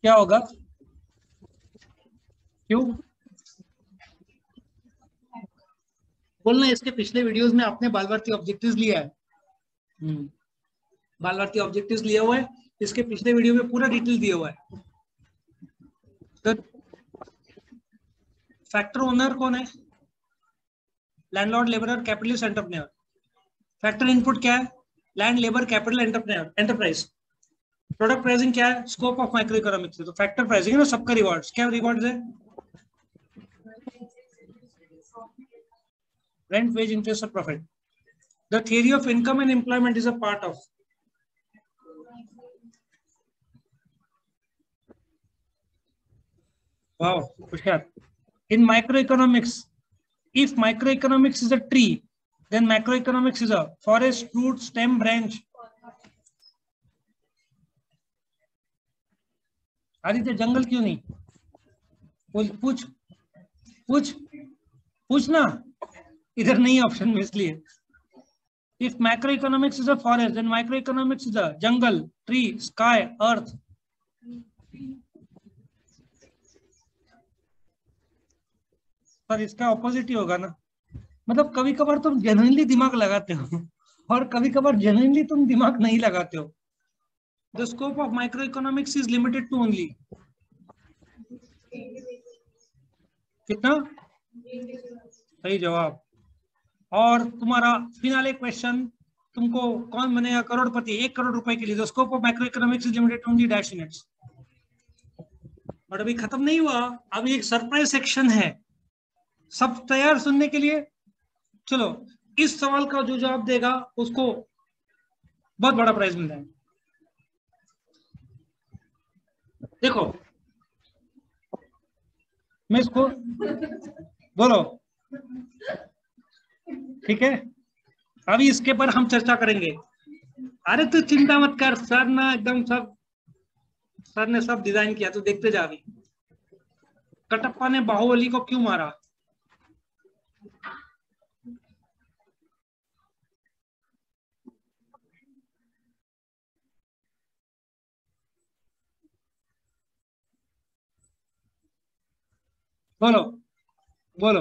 Speaker 1: क्या होगा? क्यों बोलना? इसके पिछले वीडियोस में आपने बाल भारती ऑब्जेक्टिव्स लिया है, बाल भारती ऑब्जेक्टिव्स लिया हुआ है, इसके पिछले वीडियो में पूरा डिटेल दिया हुआ है। तो फैक्टर ओनर कौन है? Landlord, labourer, capitalist, entrepreneur. Factor input क्या है? Land, labour, capital, entrepreneur, enterprise. Product pricing क्या है? Scope of micro economics. तो फैक्टर प्राइसिंग है ना, सबका रिवॉर्ड्स। क्या रिवॉर्ड्स है? रेंट, वेज, इंटरेस्ट और profit. The theory of income and employment is a part of, wow, Pushkar. In microeconomics, if microeconomics is a tree, then macroeconomics is a forest, fruit, stem, branch. Aditya जंगल क्यों नहीं? पूछ पूछ पूछ ना, इधर नहीं ऑप्शन में, इसलिए। If macroeconomics is a forest, then microeconomics is a jungle, tree, sky, earth. पर इसका ऑपोजिट ही होगा ना, मतलब कभी कभार तुम जेन्युइनली दिमाग लगाते हो, और कभी कभार जेन्युइनली तुम दिमाग नहीं लगाते हो। The scope of micro economics is limited to only कितना? सही जवाब। और तुम्हारा फिनाले क्वेश्चन, तुमको कौन बनेगा करोड़पति 1 करोड़ रुपए के लिए? The scope of micro economics is limited to only dash units. और अभी खत्म नहीं हुआ, अभी एक सरप्राइज सेक्शन है। सब तैयार सुनने के लिए? चलो, इस सवाल का जो जवाब देगा उसको बहुत बड़ा प्राइज मिल जाएगा। देखो, मैं इसको बोलो, ठीक है? अभी इसके पर हम चर्चा करेंगे। अरे तू चिंता मत कर, सर ना एकदम सर ने सब डिजाइन किया, तू देखते जा। अभी कटप्पा ने बाहुबली को क्यों मारा? बोलो बोलो।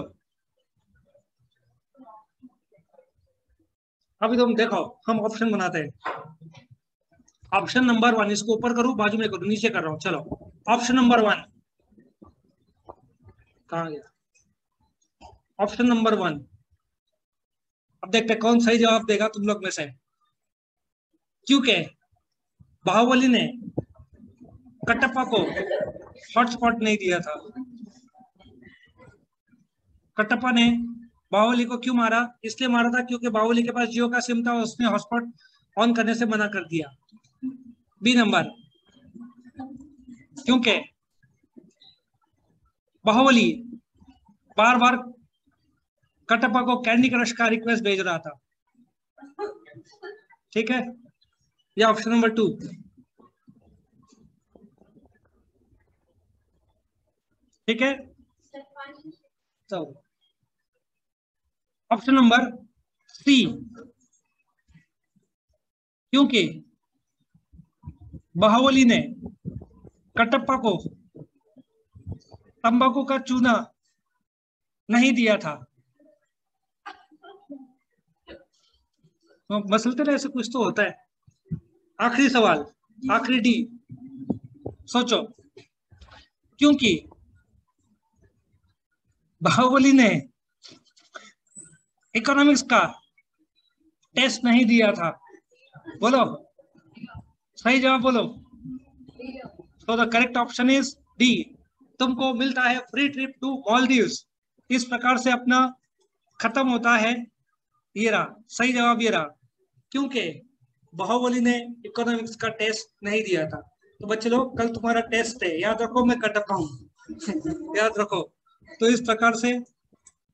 Speaker 1: अभी तुम देखो, हम ऑप्शन बनाते हैं। ऑप्शन नंबर 1, इसको ऊपर करूं बाजू में करूं, नीचे कर रहा हूं। चलो, ऑप्शन नंबर 1 कहां गया? ऑप्शन नंबर 1, अब देखते हैं कौन सही जवाब देगा तुम लोग में से। क्योंकि बाहुबली ने कटप्पा को हॉटस्पॉट नहीं दिया था। कटप्पा ने बाहुबली को क्यों मारा? इसलिए मारा था क्योंकि बाहुबली के पास जियो का सिम था, उसने हॉटस्पॉट ऑन करने से मना कर दिया। बी नंबर, क्योंकि बाहुबली बार बार कटप्पा को कैंडी क्रश का रिक्वेस्ट भेज रहा था। ठीक है? या ऑप्शन नंबर 2? ठीक है, तो ऑप्शन नंबर सी, क्योंकि बाहुबली ने कटप्पा को तंबाकू का चूना नहीं दिया था। तो मसलते रहे, ऐसे कुछ तो होता है। आखिरी सवाल, आखिरी डी, सोचो। क्योंकि बाहुबली ने इकोनॉमिक्स का टेस्ट नहीं दिया था। बोलो, सही जवाब बोलो। तो the correct option is D. तुमको मिलता है फ्री ट्रिप टू मालदीव्स। इस प्रकार से अपना खत्म होता है। ये रहा सही जवाब, ये रहा, क्योंकि बाहुबली ने इकोनॉमिक्स का टेस्ट नहीं दिया था। तो बच्चे लोग, कल तुम्हारा टेस्ट है, याद रखो, मैं कटप्पा हूं। याद रखो। तो इस प्रकार से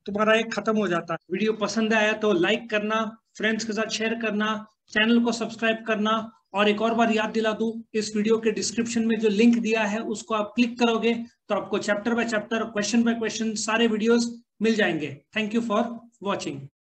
Speaker 1: तुम्हारा एक खत्म हो जाता है। वीडियो पसंद आया तो लाइक करना, फ्रेंड्स के साथ शेयर करना, चैनल को सब्सक्राइब करना। और एक और बार याद दिला दूं, इस वीडियो के डिस्क्रिप्शन में जो लिंक दिया है उसको आप क्लिक करोगे तो आपको chapter by chapter, question by question सारे वीडियोस मिल जाएंगे। Thank you for watching.